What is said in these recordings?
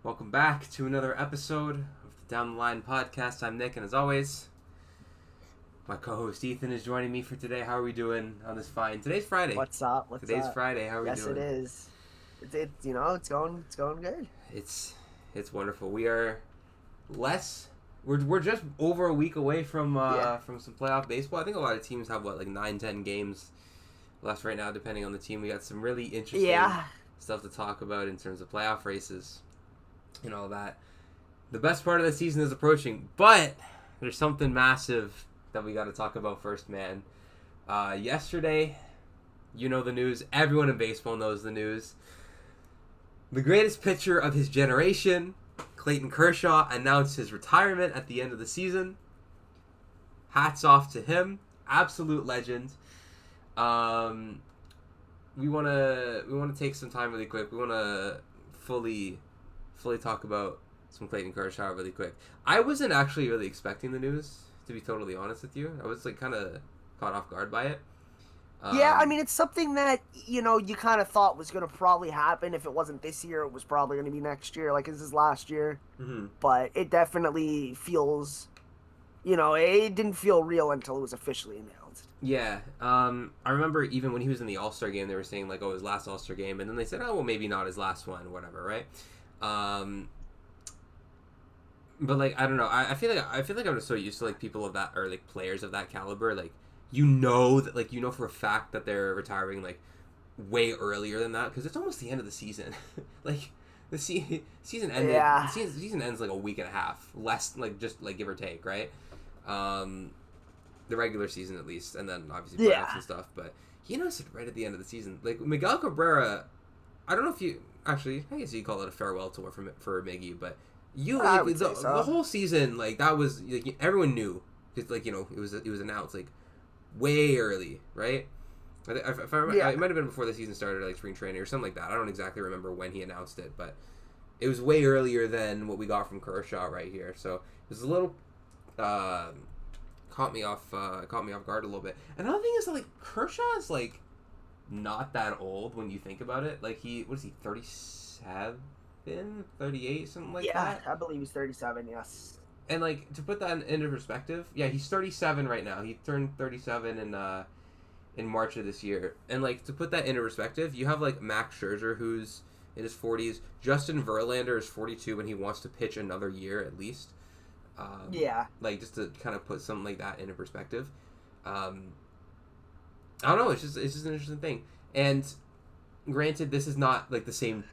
Welcome back to another episode of the Down the Line podcast. I'm Nick, and as always, my co-host Ethan is joining me for today. How are we doing on this fine? Today's Friday. What's up? Today's Friday. How are we Yes, it doing? is. It's going good. It's wonderful. We are less. We're just over a week away from some playoff baseball. I think a lot of teams have 9-10 games left right now, depending on the team. We got some really interesting stuff to talk about in terms of playoff races and all that. The best part of the season is approaching, but there's something massive that we got to talk about first, man. Yesterday, you know the news. Everyone in baseball knows the news. The greatest pitcher of his generation, Clayton Kershaw, announced his retirement at the end of the season. Hats off to him. Absolute legend. We wanna take some time really quick. We wanna fully talk about some Clayton Kershaw really quick. I wasn't actually really expecting the news, to be totally honest with you. I was kind of caught off guard by it. It's something that you kind of thought was going to probably happen. If it wasn't this year, it was probably going to be next year. Like this is last year, but it definitely feels, it didn't feel real until it was officially announced. Yeah, I remember even when he was in the All-Star game, they were saying his last All-Star game, and then they said, oh well, maybe not his last one, whatever, right? But I don't know. I feel like I'm just so used to people of that, or players of that caliber. That for a fact that they're retiring way earlier than that, because it's almost the end of the season. The season ended. Yeah. The season ends a week and a half, less just give or take, right? The regular season at least, and then obviously playoffs and stuff. But he announced it right at the end of the season. Miguel Cabrera, I don't know if you actually. I guess you call it a farewell tour for Miggy, but the whole season that was everyone knew because it was announced way early, right? If I remember, it might have been before the season started, spring training or something like that. I don't exactly remember when he announced it, but it was way earlier than what we got from Kershaw right here. So it was a little caught me off guard a little bit. Another thing is that Kershaw is not that old when you think about it. What is he, 37, 38, something like that? Yeah, I believe he's 37. Yes. And to put that into perspective, yeah, he's 37 right now. He turned 37 in March of this year. And to put that into perspective, you have Max Scherzer, who's in his 40s. Justin Verlander is 42 and he wants to pitch another year at least. Just to kind of put something like that into perspective. I don't know. It's just an interesting thing. And granted, this is not the same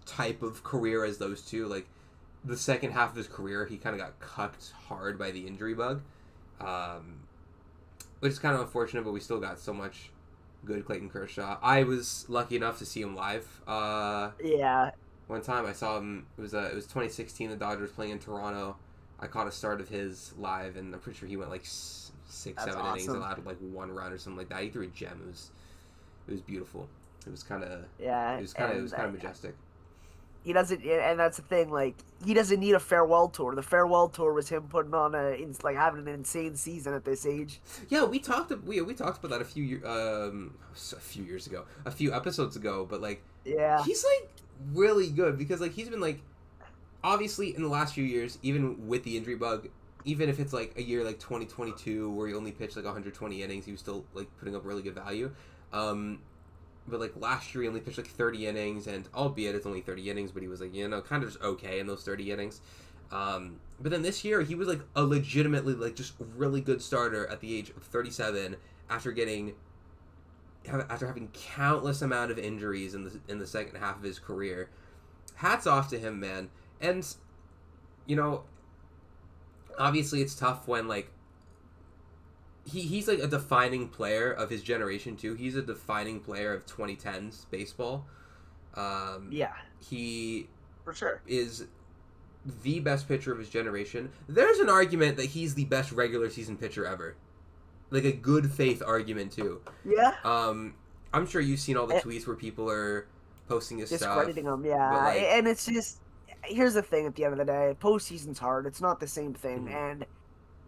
type of career as those two. The second half of his career, he kind of got cucked hard by the injury bug, which is kind of unfortunate. But we still got so much good Clayton Kershaw. I was lucky enough to see him live. One time I saw him. It was 2016. The Dodgers playing in Toronto. I caught a start of his live, and I'm pretty sure he went 6-7 innings, allowed one run or something like that. He threw a gem. It was beautiful. It was kind of majestic. He doesn't, and that's the thing. He doesn't need a farewell tour. The farewell tour was him putting on having an insane season at this age. Yeah, we talked about that a few years ago, a few episodes ago. But he's really good because he's been obviously in the last few years, even with the injury bug, even if it's a year 2022 where he only pitched 120 innings, he was still putting up really good value. But last year he only pitched 30 innings, and albeit it's only 30 innings, but he was kind of just okay in those 30 innings. But then this year he was a legitimately just really good starter at the age of 37 after having countless amount of injuries in the second half of his career. Hats off to him, man. And obviously it's tough when he's a defining player of his generation too. He's a defining player of 2010s baseball. He for sure is the best pitcher of his generation. There's an argument that he's the best regular season pitcher ever. A good faith argument too. Yeah. I'm sure you've seen all the tweets where people are posting his stuff. Discrediting him, yeah. And it's just, here's the thing at the end of the day. Postseason's hard. It's not the same thing. And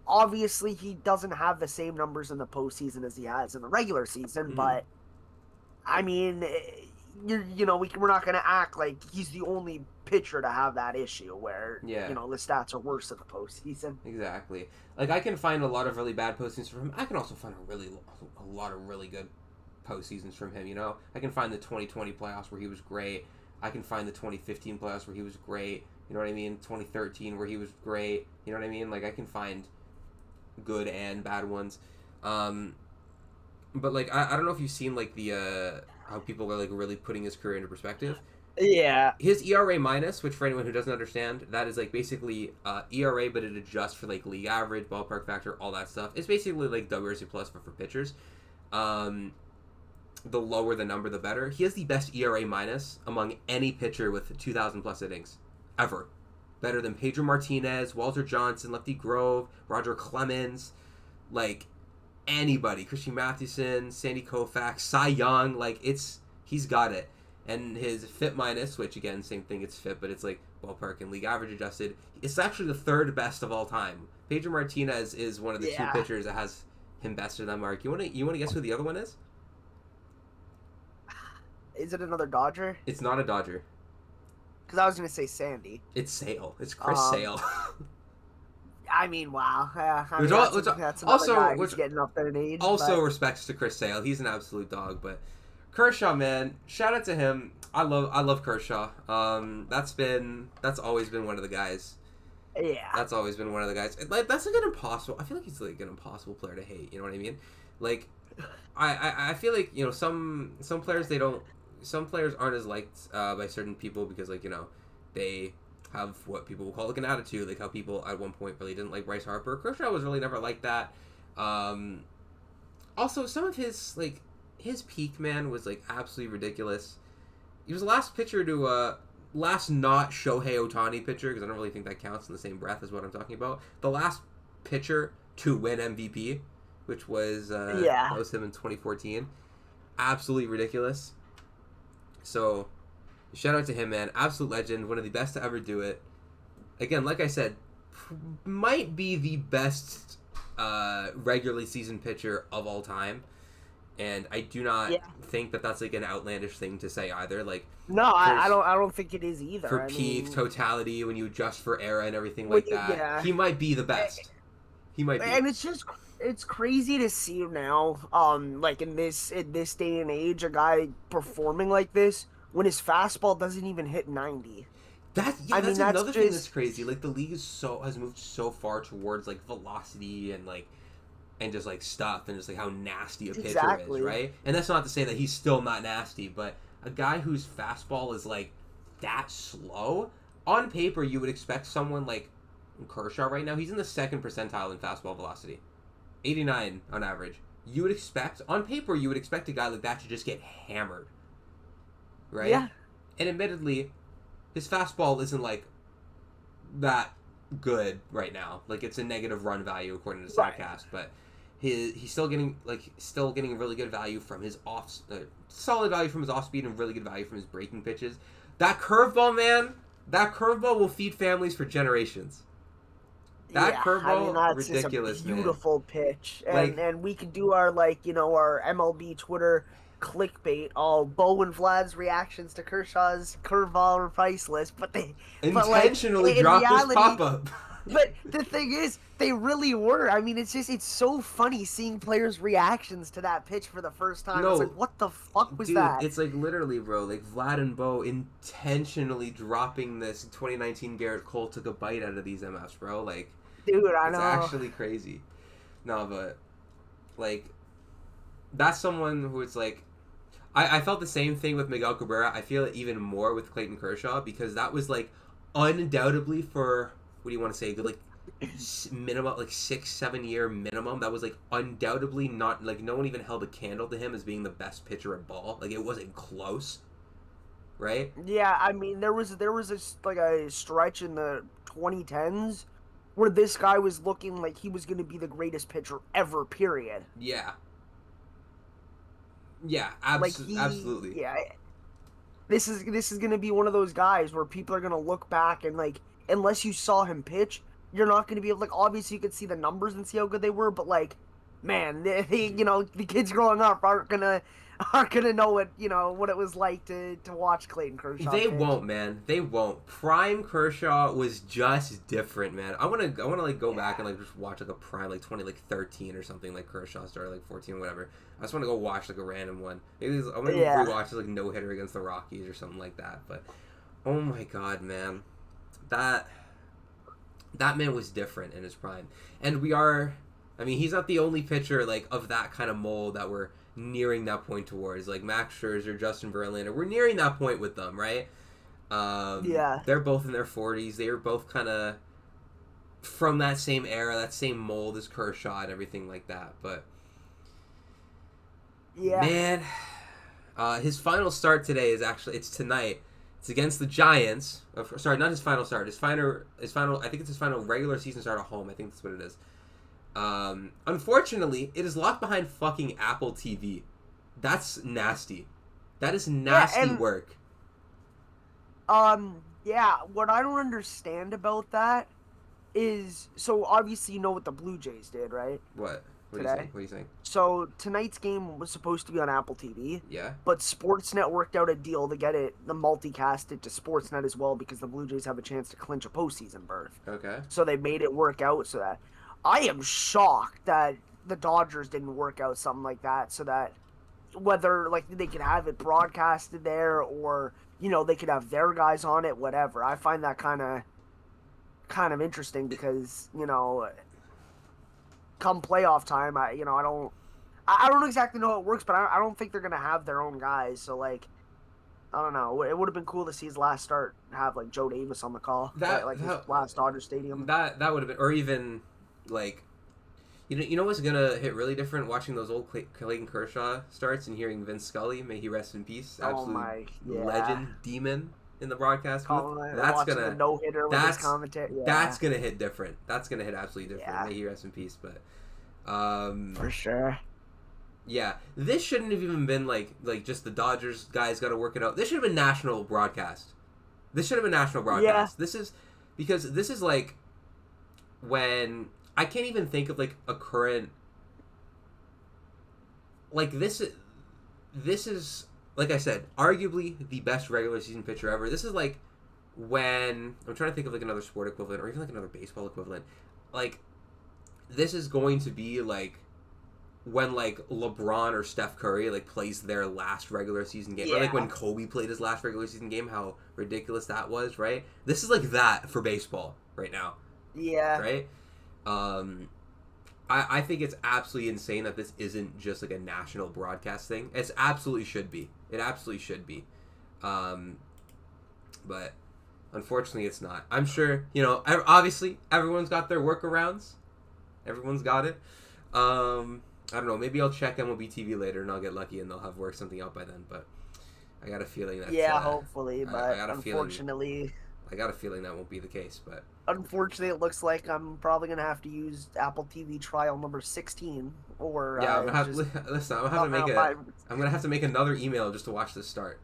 obviously he doesn't have the same numbers in the postseason as he has in the regular season. But, I mean, we're not gonna act like he's the only pitcher to have that issue where the stats are worse in the postseason. Exactly. Like I can find a lot of really bad postseasons from him. I can also find a lot of really good postseasons from him. I can find the 2020 playoffs where he was great. I can find the 2015 playoffs where he was great. You know what I mean? 2013 where he was great. You know what I mean? Like I can find good and bad ones. But like I don't know if you've seen like the how people are like really putting his career into perspective. Yeah. His ERA minus, which for anyone who doesn't understand, that is like basically ERA, but it adjusts for like league average, ballpark factor, all that stuff. It's basically like WRC plus for pitchers. The lower the number, the better. He has the best ERA minus among any pitcher with 2,000 plus innings ever. Better than Pedro Martinez, Walter Johnson, Lefty Grove, Roger Clemens, like anybody. Christian Mathewson, Sandy Koufax, Cy Young, like he's got it. And his FIP minus, which again, same thing, it's FIP, but it's like ballpark and league average adjusted. It's actually the third best of all time. Pedro Martinez is one of the two pitchers that has him best of that mark. You want to guess who the other one is? Is it another Dodger? It's not a Dodger. Because I was going to say Sandy. It's Sale. It's Chris Sale. I mean, wow. That's also guy who's getting up there in age. Also, respects to Chris Sale. He's an absolute dog. But Kershaw, man, shout out to him. I love Kershaw. That's always been one of the guys. Yeah. That's always been one of the guys. Like that's like an impossible. I feel like he's like an impossible player to hate. You know what I mean? Like, I feel like some players some players aren't as liked by certain people because like they have what people will call like an attitude, like how people at one point really didn't like Bryce Harper. Kershaw was really never like that. Also, some of his peak, man, was like absolutely ridiculous. He was the last pitcher to last not Shohei Ohtani pitcher, because I don't really think that counts in the same breath as what I'm talking about. The last pitcher to win MVP, which was that was him in 2014. Absolutely ridiculous. So, shout out to him, man. Absolute legend. One of the best to ever do it. Again, like I said, might be the best regularly season pitcher of all time. And I do not think that that's like an outlandish thing to say either. Like, no, I don't think it is either. For peak totality, when you adjust for era and everything like that, he might be the best. He might be. And it's crazy to see now, like in this day and age, a guy performing like this when his fastball doesn't even hit 90. That's another thing that's crazy. Like the league has moved so far towards like velocity and just like stuff and just like how nasty a pitcher is, right? And that's not to say that he's still not nasty, but a guy whose fastball is like that slow, on paper you would expect someone like Kershaw right now. He's in the second percentile in fastball velocity, 89 on average. On paper you would expect a guy like that to just get hammered, right? Yeah. And admittedly, his fastball isn't like that good right now. Like it's a negative run value according to Statcast, but he's still getting really good value from his solid value from his off speed and really good value from his breaking pitches. That curveball, man, will feed families for generations. That curveball, that's ridiculous, just a beautiful pitch, and we could do our our MLB Twitter clickbait, all Bo and Vlad's reactions to Kershaw's curveball are priceless, but they intentionally dropped this pop-up. But the thing is, they really were. I mean, it's so funny seeing players' reactions to that pitch for the first time. It's like, what the fuck was that? It's like literally, bro, like Vlad and Bo intentionally dropping this. 2019 Garrett Cole took a bite out of these MFs, bro. Like, dude, I know. It's actually crazy. No, but like, that's someone who it's like, I felt the same thing with Miguel Cabrera. I feel it even more with Clayton Kershaw because that was like undoubtedly for, what do you want to say, good, like minimum, like 6-7 year minimum. That was like undoubtedly not, like no one even held a candle to him as being the best pitcher at ball. Like it wasn't close, right? Yeah, I mean there was a stretch in the 2010s where this guy was looking like he was going to be the greatest pitcher ever. Period. Yeah. Yeah, absolutely. Yeah, this is going to be one of those guys where people are going to look back and like, unless you saw him pitch, you're not going to be able, like, obviously you could see the numbers and see how good they were, but like man, the kids growing up aren't gonna know what it was like to watch Clayton Kershaw. They pitch. won't, man. They won't. Prime Kershaw was just different, man. I wanna like go back and like just watch like a prime like 2013 or something, like Kershaw started like 14 or whatever. I just want to go watch like a random one. Maybe I want to rewatch his like no hitter against the Rockies or something like that. But oh my god, man, that man was different in his prime, and we are. I mean, he's not the only pitcher like of that kind of mold that we're nearing that point towards. Like Max Scherzer, Justin Verlander, we're nearing that point with them, right? They're both in their 40s. They were both kind of from that same era, that same mold as Kershaw and everything like that. But man, his final start today it's tonight. It's against the Giants. Sorry, not his final start. His final. I think it's his final regular season start at home. I think that's what it is. Unfortunately, it is locked behind fucking Apple TV. That's nasty. That is nasty work. What I don't understand about that is, so obviously you know what the Blue Jays did, right? What? What today? are you saying? So tonight's game was supposed to be on Apple TV. Yeah. But Sportsnet worked out a deal to get the multicast it to Sportsnet as well, because the Blue Jays have a chance to clinch a postseason berth. Okay. So they made it work out so that I am shocked that the Dodgers didn't work out something like that, so that whether like they could have it broadcasted there, or they could have their guys on it, whatever. I find that kind of interesting, because come playoff time, I don't exactly know how it works, but I don't think they're gonna have their own guys. So like, I don't know. It would have been cool to see his last start have like Joe Davis on the call, his last Dodger Stadium. That would have been, or even like, you know what's gonna hit really different, watching those old Clayton Kershaw starts and hearing Vince Scully, may he rest in peace, absolute legend, demon in the broadcast booth. That's gonna no-hitter with his commentary. Yeah. That's gonna hit different. That's gonna hit absolutely different. Yeah. May he rest in peace. But for sure. Yeah, this shouldn't have even been like just the Dodgers guys got to work it out. This should have been national broadcast. Yeah. This is like when I can't even think of like a current, like this is like I said, arguably the best regular season pitcher ever. This is like when I'm trying to think of like another sport equivalent, or even like another baseball equivalent. Like this is going to be like when like LeBron or Steph Curry like plays their last regular season game, or like when Kobe played his last regular season game, how ridiculous that was, right? This is like that for baseball right now. Yeah. Right? I think it's absolutely insane that this isn't just like a national broadcast thing. It absolutely should be. But unfortunately it's not. I'm sure, obviously everyone's got their workarounds. Everyone's got it. I don't know. Maybe I'll check MLB TV later and I'll get lucky and they'll have worked something out by then. But I got a feeling that. Yeah, hopefully. But unfortunately, I got a feeling that won't be the case. But unfortunately, it looks like I'm probably gonna have to use Apple TV trial number 16. Or yeah, I'm gonna have to make another email just to watch this start.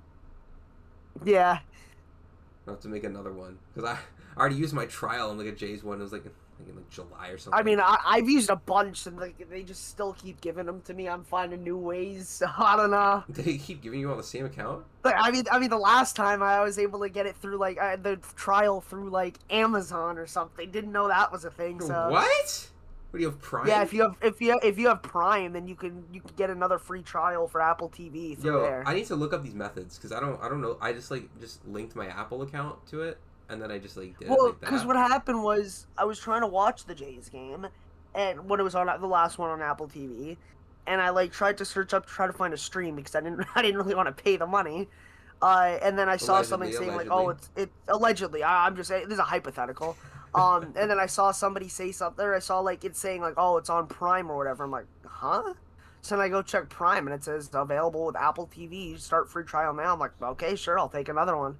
Yeah. I'll have to make another one because I already used my trial on like a Jays one. It was like in like July or something. I mean, I've used a bunch, and like they just still keep giving them to me. I'm finding new ways. So I don't know. They keep giving you on the same account? But I mean, the last time I was able to get it through like the trial through like Amazon or something. Didn't know that was a thing. So what? What do you have, Prime? Yeah, if you have Prime, then you can get another free trial for Apple TV through there. I need to look up these methods because I don't know. I just linked my Apple account to it. And then I just did it like that. Because what happened was I was trying to watch the Jays game, and when it was on the last one on Apple TV, and I tried to search up to try to find a stream because I didn't really want to pay the money, and then I saw something saying like, oh, it's allegedly. I'm just saying this is a hypothetical, and then I saw somebody say something. Or I saw like it saying like, oh, it's on Prime or whatever. I'm like, huh? So then I go check Prime and it says available with Apple TV. Start free trial now. I'm like, okay, sure, I'll take another one.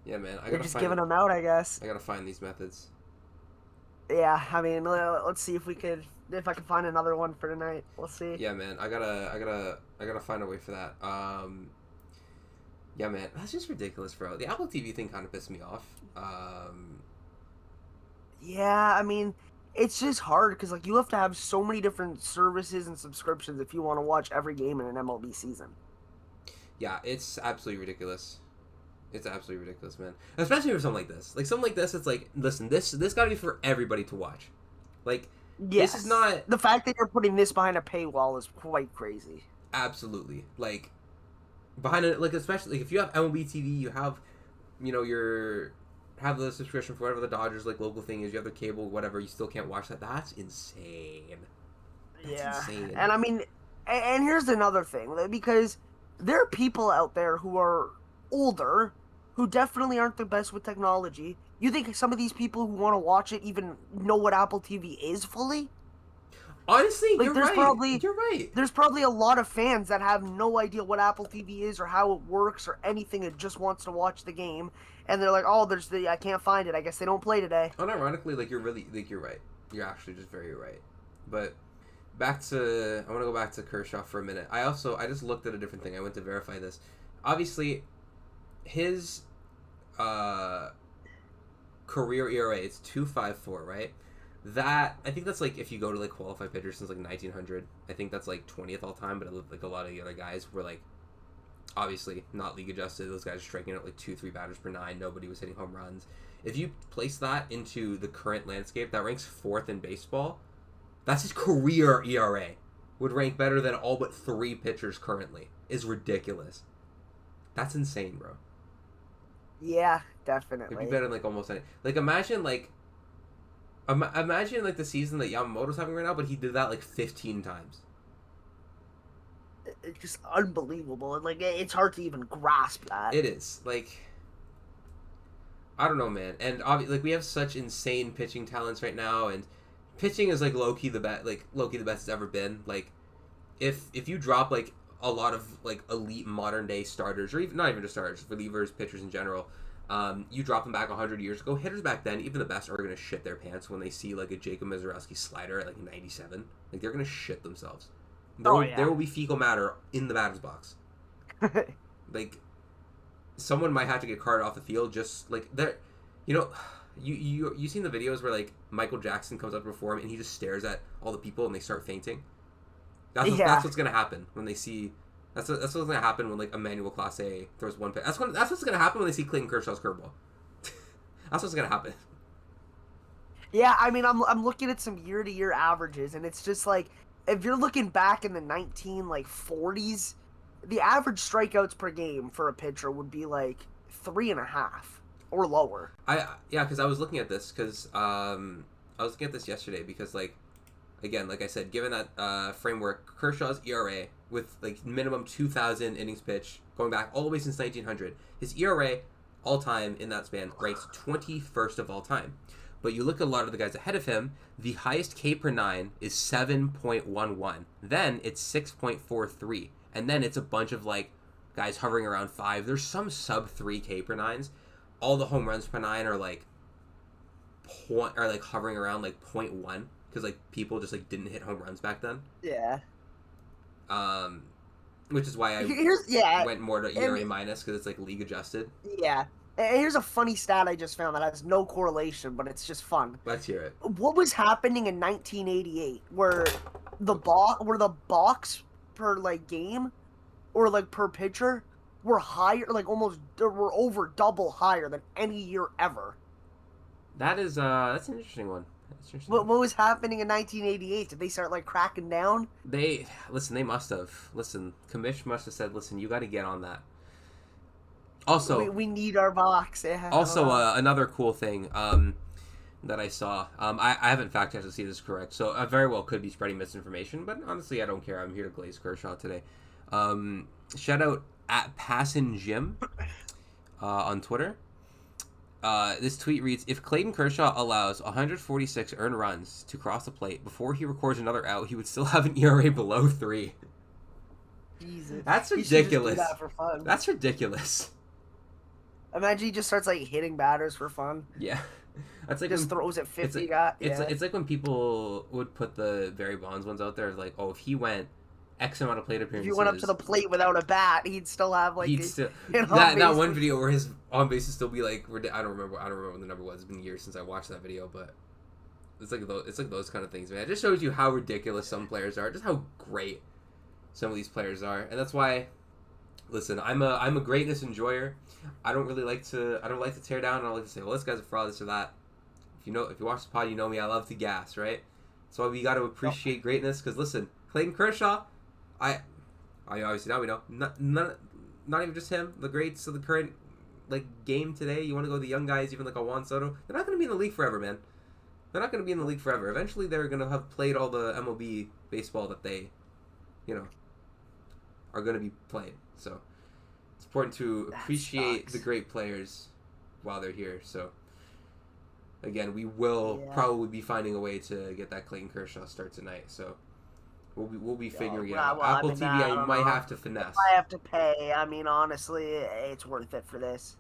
Yeah, man. They're just giving them out, I guess. I gotta find these methods. Yeah, I mean, let's see if I can find another one for tonight. We'll see. Yeah, man. I gotta find a way for that. Yeah, man. That's just ridiculous, bro. The Apple TV thing kind of pissed me off. Yeah, I mean, it's just hard because like you have to have so many different services and subscriptions if you want to watch every game in an MLB season. Yeah, it's absolutely ridiculous. It's absolutely ridiculous, man. Especially for something like this. Like something like this, it's like, listen, this got to be for everybody to watch. Like, Yes. this is not the fact that you're putting this behind a paywall is quite crazy. absolutely like behind it. Like especially like, if you have MLB TV, you have your have the subscription for whatever the Dodgers like local thing is. You have the cable, whatever. You still can't watch that. That's insane. That's insane. And I mean, and here's another thing because there are people out there who are older who definitely aren't the best with technology. You think some of these people who want to watch it even know what Apple TV is fully? Honestly, like, you're right. You're right. There's probably a lot of fans that have no idea what Apple TV is or how it works or anything and just wants to watch the game. And they're like, oh, I can't find it. I guess they don't play today. Unironically, like, you're right. You're actually just very right. But I want to go back to Kershaw for a minute. I just looked at a different thing. I went to verify this. Obviously, his career ERA is 2.54, right? That I think that's like if you go to like qualified pitchers since like 1900, I think that's like 20th all time. But it looked like a lot of the other guys were like obviously not league adjusted. Those guys are striking out like 2-3 batters per nine. Nobody was hitting home runs. If you place that into the current landscape, that ranks 4th in baseball. That's his career ERA. Would rank better than all but 3 pitchers currently. Is ridiculous. That's insane, bro. Yeah, definitely. It'd be better than like almost any. Like imagine like the season that Yamamoto's having right now, but he did that like 15 times. It's just unbelievable, and like it's hard to even grasp that. It is like I don't know, man. And obviously, like we have such insane pitching talents right now, and pitching is like low key the best it's ever been. Like if you drop like a lot of like elite modern day starters, or even not even just starters, relievers, pitchers in general. You drop them back 100 years ago. Hitters back then, even the best, are gonna shit their pants when they see like a Jacob Mizorowski slider at like 97. Like they're gonna shit themselves. There will be fecal matter in the batter's box. Like someone might have to get carted off the field just like there. You seen the videos where like Michael Jackson comes up to perform and he just stares at all the people and they start fainting. That's what's gonna happen when they see. That's what's gonna happen when like Emmanuel Clase throws one pitch. That's what's gonna happen when they see Clayton Kershaw's curveball. That's what's gonna happen. Yeah, I mean, I'm looking at some year-to-year averages, and it's just like if you're looking back in the 40s, the average strikeouts per game for a pitcher would be like 3.5 or lower. Because I was looking at this yesterday because like. Again, like I said, given that framework, Kershaw's ERA with like minimum 2,000 innings pitched, going back all the way since 1900, his ERA all time in that span ranks 21st of all time. But you look at a lot of the guys ahead of him, the highest K per 9 is 7.11. Then it's 6.43. And then it's a bunch of like guys hovering around 5. There's some sub 3 K per 9s. All the home runs per 9 are like hovering around like 0.1. Because like people just like didn't hit home runs back then. Yeah. Which is why I went more to ERA minus because it's like league adjusted. Yeah. Here's a funny stat I just found that has no correlation, but it's just fun. Let's hear it. What was happening in 1988 where the box per like game or like per pitcher were higher, like were over double higher than any year ever? That's an interesting one. What was happening in 1988? Did they start like cracking down? They must have. Commish must have said, "Listen, you got to get on that." Also, we need our box. Yeah. Also, another cool thing that I saw. I haven't fact checked to see if this is correct, so I very well could be spreading misinformation. But honestly, I don't care. I'm here to glaze Kershaw today. Shout out at Passin Jim on Twitter. This tweet reads, if Clayton Kershaw allows 146 earned runs to cross the plate before he records another out, he would still have an ERA below 3. Jesus. That's ridiculous. He should just do that for fun. That's ridiculous. Imagine he just starts like hitting batters for fun. Yeah. That's like just throws at 50. It's like when people would put the Barry Bonds ones out there, like, oh, if he went X amount of plate appearances. If you went up to the plate without a bat, he'd still have like that one video where his on base would still be like I don't remember what the number was. It's been years since I watched that video, but it's like those kind of things, man. It just shows you how ridiculous some players are, just how great some of these players are, and that's why. Listen, I'm a greatness enjoyer. I don't like to tear down. I don't like to say, well, this guy's a fraud, this or that. If you watch the pod, you know me. I love to gas, right? So we got to appreciate greatness. Because listen, Clayton Kershaw, I obviously now we know not even just him. The greats of the current game today. You want to go the young guys, even like a Juan Soto. They're not going to be in the league forever, man. They're not going to be in the league forever. Eventually, they're going to have played all the MLB baseball that they, are going to be playing. So it's important to appreciate the great players while they're here. So again, we will probably be finding a way to get that Clayton Kershaw start tonight. So we'll be figuring it out. Apple TV, I might have to finesse. I have to pay. I mean, honestly, it's worth it for this.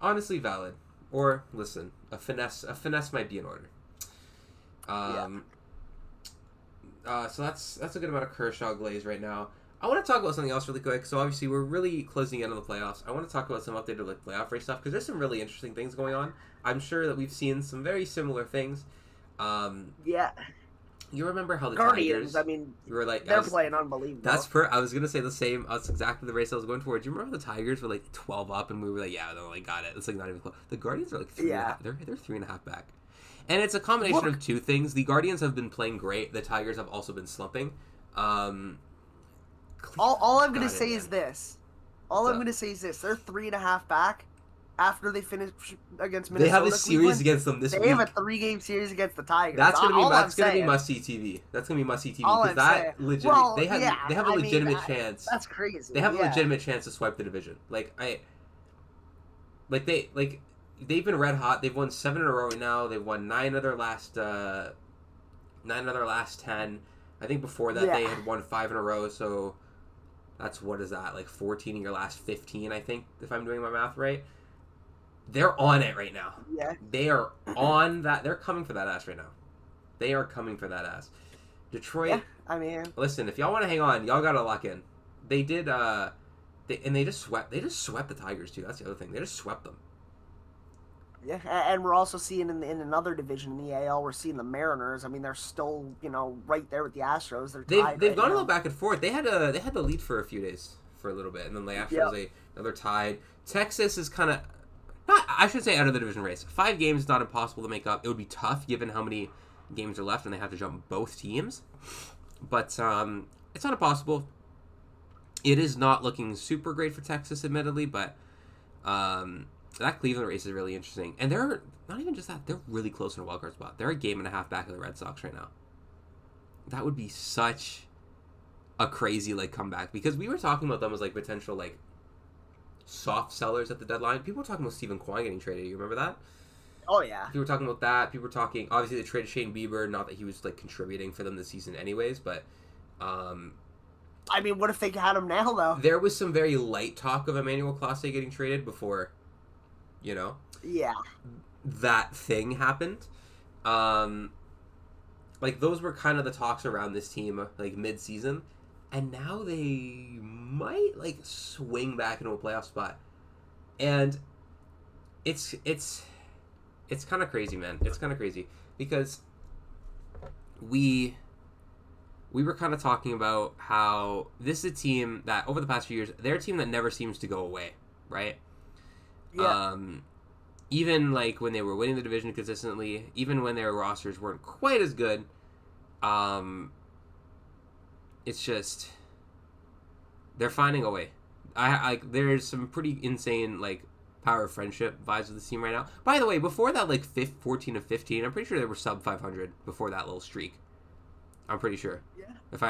Honestly, valid. Or listen, a finesse might be in order. So that's a good amount of Kershaw glaze right now. I want to talk about something else really quick. So obviously we're really closing in on the playoffs. I want to talk about some updated playoff race stuff because there's some really interesting things going on. I'm sure that we've seen some very similar things. Yeah. You remember how the Guardians, Tigers? I mean, you were like, they're playing unbelievable. I was gonna say the same. That's exactly the race I was going towards. You remember the Tigers were like 12 up, and we were like, yeah, they got it. It's like not even close. The Guardians are like 3.5. They're 3.5 back, and it's a combination of two things. The Guardians have been playing great. The Tigers have also been slumping. All I'm going to say is this. I'm going to say is this. They're 3.5 back after they finish against Minnesota. They have a series against them this week. They have a 3-game series against the Tigers. That's going to be must-see TV. That's going to be must-see TV. Because that legitimate, they have a legitimate chance. That's crazy. They have a legitimate chance to swipe the division. They've been red hot. They've won 7 in a row right now. They've won 9 of their last 10. I think before that they had won 5 in a row, so that's, what is that, like 14 in your last 15, I think, if I'm doing my math right. They're on it right now. Yeah. They are on that. They're coming for that ass right now. They are coming for that ass. Detroit, listen, if y'all want to hang on, y'all got to lock in. They did, they just swept the Tigers, too. That's the other thing. They just swept them. Yeah, and we're also seeing in another division in the AL, we're seeing the Mariners. I mean, they're still, right there with the Astros. They've gone a little back and forth. They had the lead for a few days, for a little bit, and then the Astros another tied. Texas is kind of I should say out of the division race. 5 games is not impossible to make up. It would be tough given how many games are left and they have to jump both teams, but it's not impossible. It is not looking super great for Texas, admittedly, but that Cleveland race is really interesting. And they're not even just that, they're really close in a wildcard spot. They're a game and a half back of the Red Sox right now. That would be such a crazy comeback, because we were talking about them as potential soft sellers at the deadline. People were talking about Stephen Kwan getting traded. You remember that? Oh yeah. People were talking about that. People were talking, obviously they traded Shane Bieber, not that he was contributing for them this season anyways, but what if they had him now though? There was some very light talk of Emmanuel Clase getting traded before that thing happened. Those were kind of the talks around this team mid-season, and now they might swing back into a playoff spot, and it's kind of crazy, man. It's kind of crazy because we were kind of talking about how this is a team that over the past few years, they're a team that never seems to go away, right? Yeah. Even when they were winning the division consistently, even when their rosters weren't quite as good, it's just they're finding a way. There's some pretty insane power of friendship vibes with the team right now. By the way, before that 14 of 15, I'm pretty sure they were sub 500 before that little streak. I'm pretty sure. Yeah. If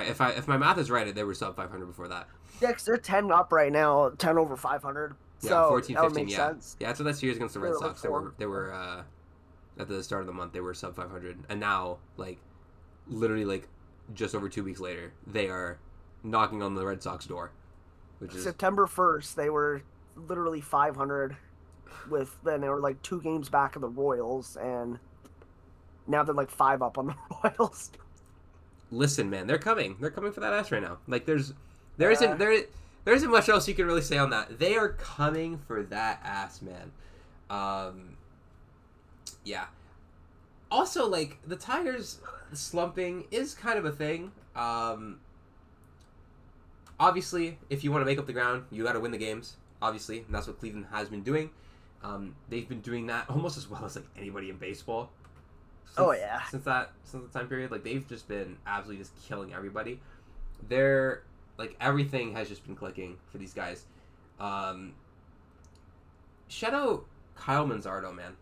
my math is right, they were sub 500 before that. Yeah, because they're 10 up right now, 10 over 500. Yeah, so 14, 15, yeah. Sense. Yeah, that's what that series against the Red Sox. They were at the start of the month, they were sub 500. And now, literally, just over 2 weeks later, they are knocking on the Red Sox door. Which is September 1st, they were literally 500 then they were 2 games back of the Royals, and now they're 5 up on the Royals. Listen, man, they're coming. They're coming for that ass right now. There isn't much else you can really say on that. They are coming for that ass, man. Yeah. Also, like, the Tigers slumping is kind of a thing. Obviously, if you want to make up the ground, you got to win the games. Obviously, and that's what Cleveland has been doing. They've been doing that almost as well as like anybody in baseball. Since the time period, like they've just been absolutely just killing everybody. They're like everything has just been clicking for these guys. Shout out Kyle Manzardo, man.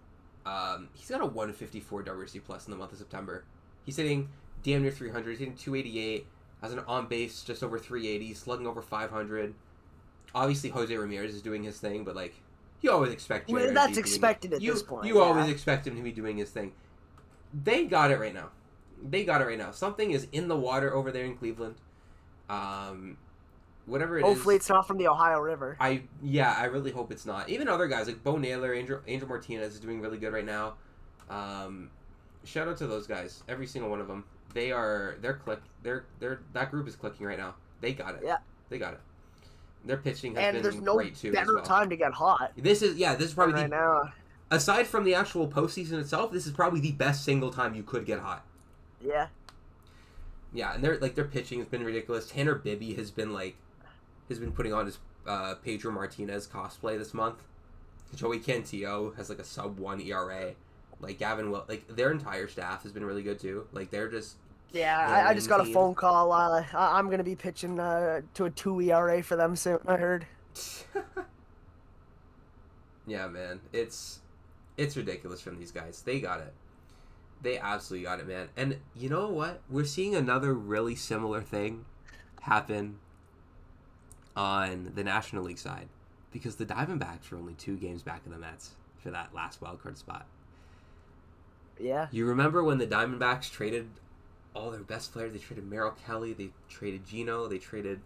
He's got a 154 WRC plus in the month of September. He's hitting damn near 300. He's hitting 288. Has an on base just over 380. Slugging over 500. Obviously, Jose Ramirez is doing his thing, but like you always expect. That's expected at this point. You always expect him to be doing his thing. They got it right now. Something is in the water over there in Cleveland. Whatever it Hopefully it's not from the Ohio River. I really hope it's not. Even other guys like Bo Naylor, Angel Martinez is doing really good right now. Shout out to those guys, every single one of them. That group is clicking right now. They got it. Yeah, they got it. Their pitching has been great too. And there's no better time to get hot. This is probably right now. Aside from the actual postseason itself, this is probably the best single time you could get hot. Yeah. Yeah, and their pitching has been ridiculous. Tanner Bibby has been putting on his Pedro Martinez cosplay this month. Joey Cantillo has like a sub-1 ERA. Like Gavin Will, like their entire staff has been really good too. Like they're just I just got a phone call. I'm gonna be pitching to a 2 ERA for them soon. I heard. Yeah, man, it's ridiculous from these guys. They got it. They absolutely got it, man. And you know what? We're seeing another really similar thing happen on the National League side because the Diamondbacks are only 2 games back of the Mets for that last wildcard spot. Yeah. You remember when the Diamondbacks traded all their best players? They traded Merrill Kelly, they traded Gino, they traded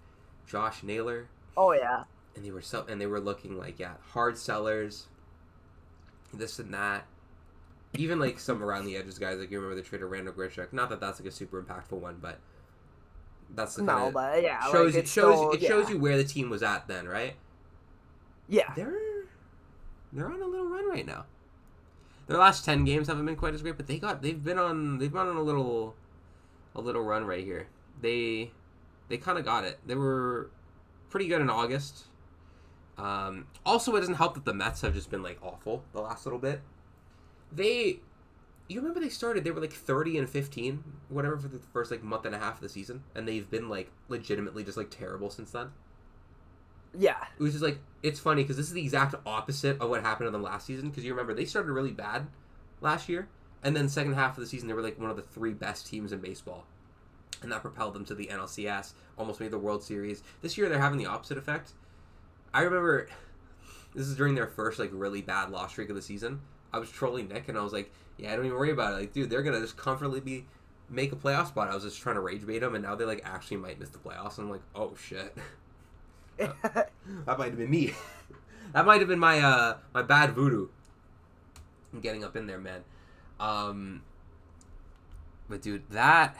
Josh Naylor. Oh yeah. And they were looking like hard sellers. This and that. Even like some around the edges guys, like you remember they traded Randall Grichuk. Not that that's like a super impactful one, but that's the kind of shows you where the team was at then, right? Yeah. They're on a little run right now. Their last 10 games haven't been quite as great, but they've been on a little run right here. They kind of got it. They were pretty good in August. Also, it doesn't help that the Mets have just been like awful the last little bit. You remember they were like 30-15, whatever, for the first like month and a half of the season, and they've been like legitimately just like terrible since then. Yeah. It was just like, it's funny because this is the exact opposite of what happened to them last season, because you remember they started really bad last year, and then second half of the season they were like one of the 3 best teams in baseball, and that propelled them to the NLCS, almost made the World Series. This year they're having the opposite effect. I remember this is during their first like really bad loss streak of the season. I was trolling Nick and I was like, yeah, don't even worry about it. Like, dude, they're gonna just comfortably make a playoff spot. I was just trying to rage bait them, and now they like actually might miss the playoffs. And I'm like, oh shit. That might have been me. That might have been my my bad voodoo. I'm getting up in there, man. But dude, that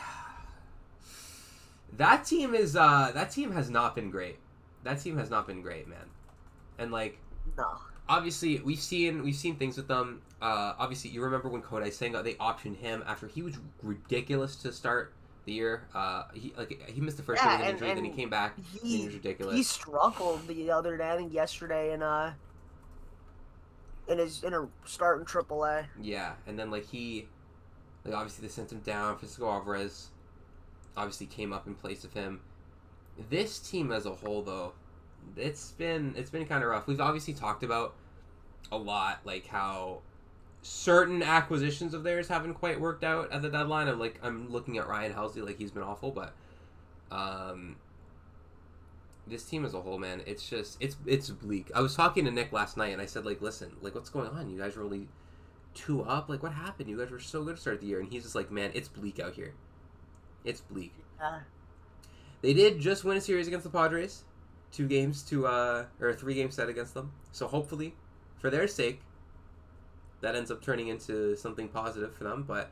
team has not been great. That team has not been great, man. And like, no. Obviously, we've seen things with them. Obviously, you remember when Kodai Senga, they optioned him after he was ridiculous to start the year. He missed the first game with an injury, then he came back. He was ridiculous. He struggled the other day, I think yesterday, in a start in AAA. Yeah, and then obviously they sent him down. Francisco Alvarez obviously came up in place of him. This team as a whole, though, it's been kind of rough. We've obviously talked about a lot, like how certain acquisitions of theirs haven't quite worked out at the deadline. I'm looking at Ryan Helsley, like he's been awful, but this team as a whole, man, it's bleak. I was talking to Nick last night and I said, like, listen, like, what's going on? You guys were only 2 up. Like, what happened? You guys were so good to start the year. And he's just like, man, it's bleak out here. It's bleak. They did just win a series against the Padres. 2 games to or a 3-game set against them. So hopefully, for their sake, that ends up turning into something positive for them. But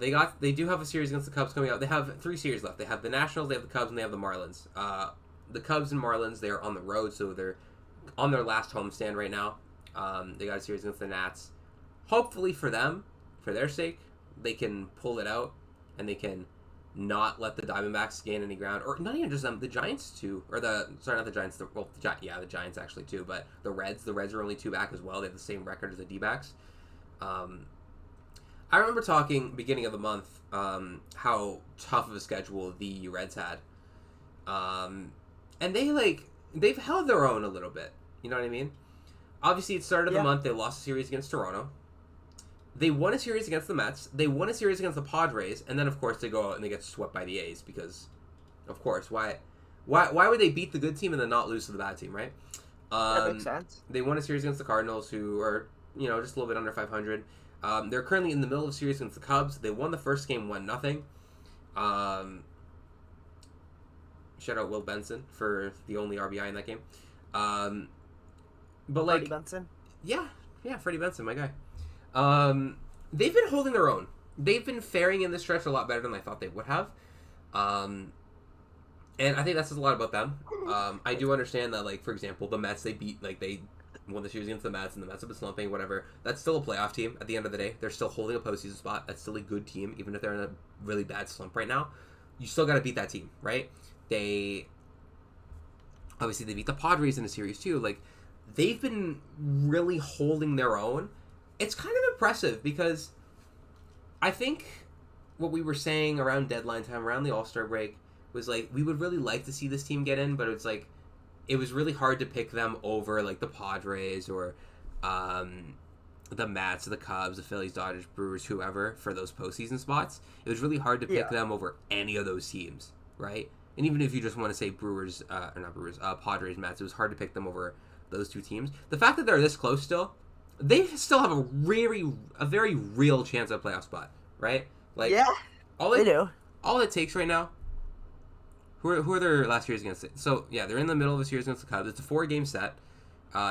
they do have a series against the Cubs coming out. They have 3 series left. They have the Nationals, they have the Cubs, and they have the Marlins. The Cubs and Marlins, they're on the road, so they're on their last homestand right now. They got a series against the Nats. hopefully for them, for their sake, they can pull it out and they can not let the Diamondbacks gain any ground, or not even just them, the Giants too, or not the Giants, the Giants actually too, but the Reds are only 2 back as well. They have the same record as the D-backs. I remember talking beginning of the month how tough of a schedule the Reds had, and they've held their own a little bit. You know what I mean? Obviously, it started the month. They lost a series against Toronto. They won a series against the Mets. They won a series against the Padres, and then of course they go out and they get swept by the A's because, of course, why would they beat the good team and then not lose to the bad team, right? That makes sense. They won a series against the Cardinals, who are just a little bit under 500. They're currently in the middle of a series against the Cubs. They won the first game 1-0. Shout out Will Benson for the only RBI in that game. But Freddie Benson. Yeah, Freddie Benson, my guy. They've been holding their own. They've been faring in this stretch a lot better than I thought they would have. And I think that says a lot about them. I do understand that, like, for example, the Mets, they won the series against the Mets, and the Mets have been slumping, whatever. That's still a playoff team at the end of the day. They're still holding a postseason spot. That's still a good team, even if they're in a really bad slump right now. You still got to beat that team, right? Obviously, they beat the Padres in a series, too. Like, they've been really holding their own. It's kind of impressive because I think what we were saying around deadline time, around the All-Star break, was like, we would really like to see this team get in, but it's like, it was really hard to pick them over like the Padres or the Mets, the Cubs, the Phillies, Dodgers, Brewers, whoever for those postseason spots. It was really hard to pick them over any of those teams, right? And even if you just want to say Padres, Mets, it was hard to pick them over those two teams. The fact that they're this close still, they still have a very real chance at a playoff spot, right? Like, they do. All it takes right now. Who are their last series against it? So yeah, they're in the middle of a series against the Cubs. It's a 4-game set.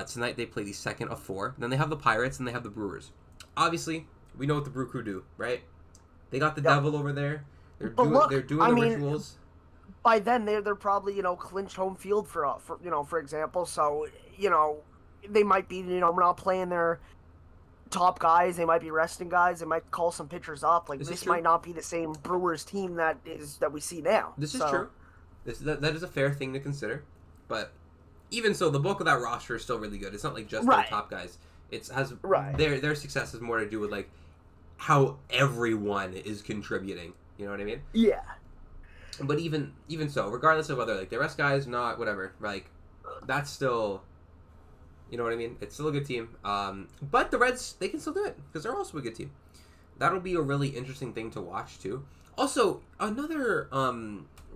Tonight they play the second of 4. Then they have the Pirates and they have the Brewers. Obviously, we know what the Brew Crew do, right? They got the devil over there. They're doing rituals. By then they're probably clinched home field for example. So they might be not playing their top guys. They might be resting guys. They might call some pitchers up. Like, this might not be the same Brewers team that we see now. This is true. That is a fair thing to consider, but even so, the bulk of that roster is still really good. It's not like just their top guys. Their success has more to do with like how everyone is contributing. You know what I mean? Yeah. But even so, regardless of whether like the rest guys not whatever, like that's still, you know what I mean? It's still a good team. But the Reds, they can still do it because they're also a good team. That'll be a really interesting thing to watch too. Also, another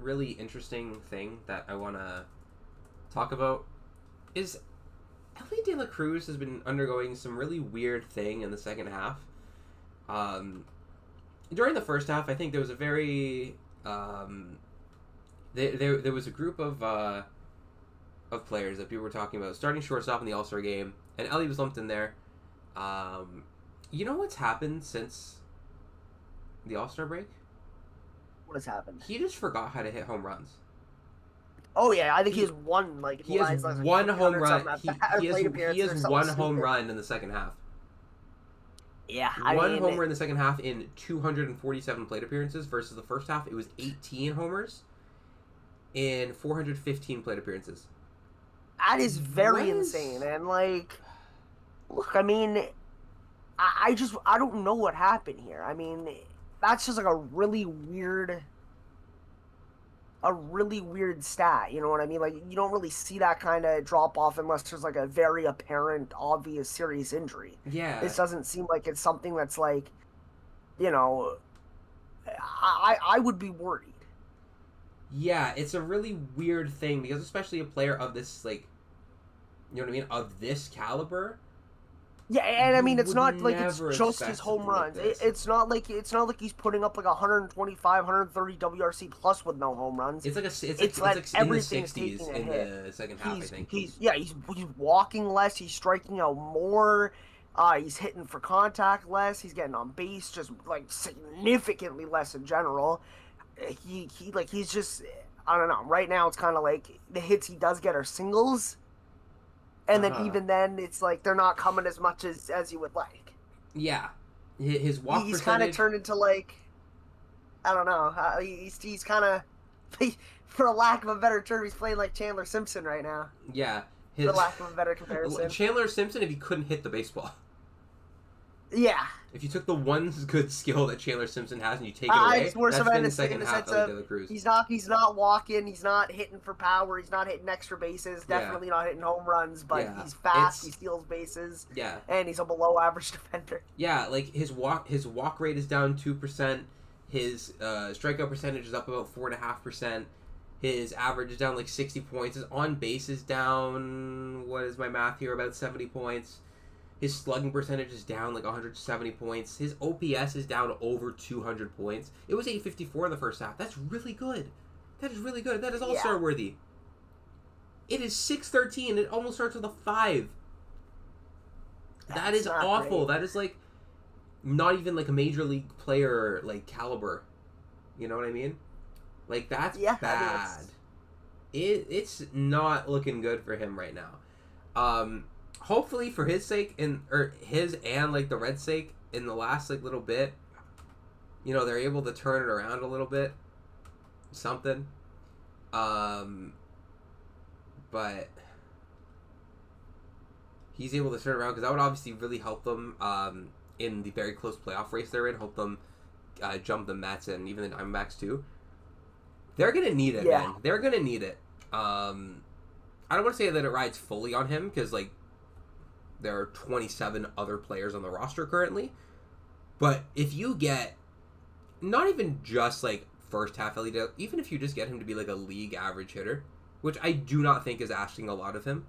really interesting thing that I want to talk about is Ellie De La Cruz has been undergoing some really weird thing in the second half. During the first half, I think there was a very there was a group of players that people were talking about starting shortstop in the All-Star game, and Ellie was lumped in there. You know what's happened since the All-Star break? What has happened? He just forgot how to hit home runs. Oh yeah, I think he has one he has one home run. He has one home run in the second half. Yeah, one homer in the second half in 247 plate appearances versus the first half. It was 18 homers in 415 plate appearances. That is very insane. And like, look, I mean, I don't know what happened here. I mean, that's just like a really weird stat. You know what I mean? Like, you don't really see that kind of drop off unless there's like a very apparent, obvious, serious injury. Yeah. This doesn't seem like it's something that's like, I would be worried. Yeah, it's a really weird thing because especially a player of this, like, you know what I mean, of this caliber. Yeah, and I mean, it's not like it's just his home runs. It's not like he's putting up like 125, 130 WRC plus with no home runs. It's like in the 60s in the second half. I think he's walking less. He's striking out more. He's hitting for contact less. He's getting on base just like significantly less in general. He's just, I don't know. Right now, it's kind of like the hits he does get are singles. And then even then, it's like they're not coming as much as you would like. Yeah, his walk He's kind of percentage. turned into like, I don't know. He's kind of, for a lack of a better term, he's playing like Chandler Simpson right now. Yeah, For his lack of a better comparison. Chandler Simpson if he couldn't hit the baseball. Yeah. If you took the one good skill that Chandler Simpson has and you take it It's away, more so that's been in the the second half sense of of the Cruz. he's not walking, he's not hitting for power, he's not hitting extra bases, definitely not hitting home runs, but he's fast, he steals bases, and he's a below average defender. Yeah, like his walk rate is down 2%. His strikeout percentage is up about 4.5%. His average is down like 60 points. His on base is down. What is my math here? About 70 points. His slugging percentage is down like 170 points. His OPS is down over 200 points. It was 854 in the first half. That's really good. That is really good. That is all-star worthy. It is 613. It almost starts with a 5. That is awful. Great. That is like not even like a major league player like caliber. You know what I mean? Like that's bad. It's not looking good for him right now. Hopefully for his sake and like the Reds' sake in the last like little bit, you know, they're able to turn it around a little bit. Something. But he's able to turn it around because that would obviously really help them in the very close playoff race they're in. Help them jump the Mets and even the Diamondbacks too. They're gonna need it, man. They're gonna need it. I don't want to say that it rides fully on him because like there are 27 other players on the roster currently. But if you get not even just like first half lead, even if you just get him to be like a league average hitter, which I do not think is asking a lot of him.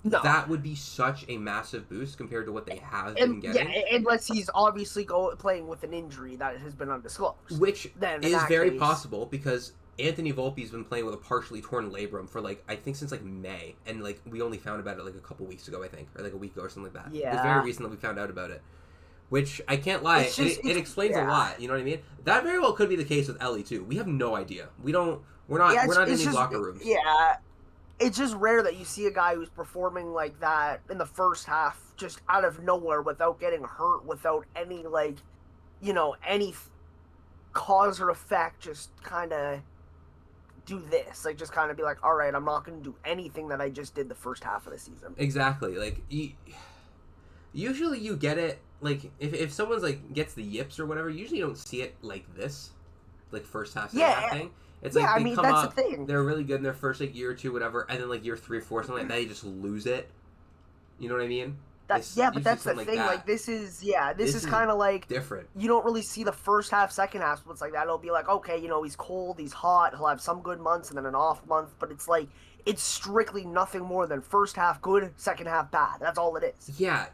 No. That would be such a massive boost compared to what they have been getting. Yeah, unless he's obviously playing with an injury that has been undisclosed. Which is very possible because Anthony Volpe's been playing with a partially torn labrum for like I think since like May, and like we only found about it like a couple weeks ago, I think, or like a week ago or something like that. Yeah, it's very recent that we found out about it. Which I can't lie, it explains a lot. You know what I mean? That very well could be the case with Ellie too. We have no idea. We're not in these locker rooms. Yeah, it's just rare that you see a guy who's performing like that in the first half, just out of nowhere, without getting hurt, without any like, you know, any cause or effect. Just kind of do this, like just kind of be like, all right, I'm not going to do anything that I just did the first half of the season. Exactly. Like usually you get it like if someone's like gets the yips or whatever, usually you don't see it like this, like first half half thing. It's like they come that's up, the thing. They're really good in their first like year or two, whatever, and then like year 3 or 4, something like that, you just lose it. You know what I mean? But that's the thing. Like this is kind of like different. You don't really see the first half, second half splits like that. It'll be like, okay, you know, he's cold, he's hot, he'll have some good months and then an off month. But it's like it's strictly nothing more than first half good, second half bad. That's all it is. Yeah,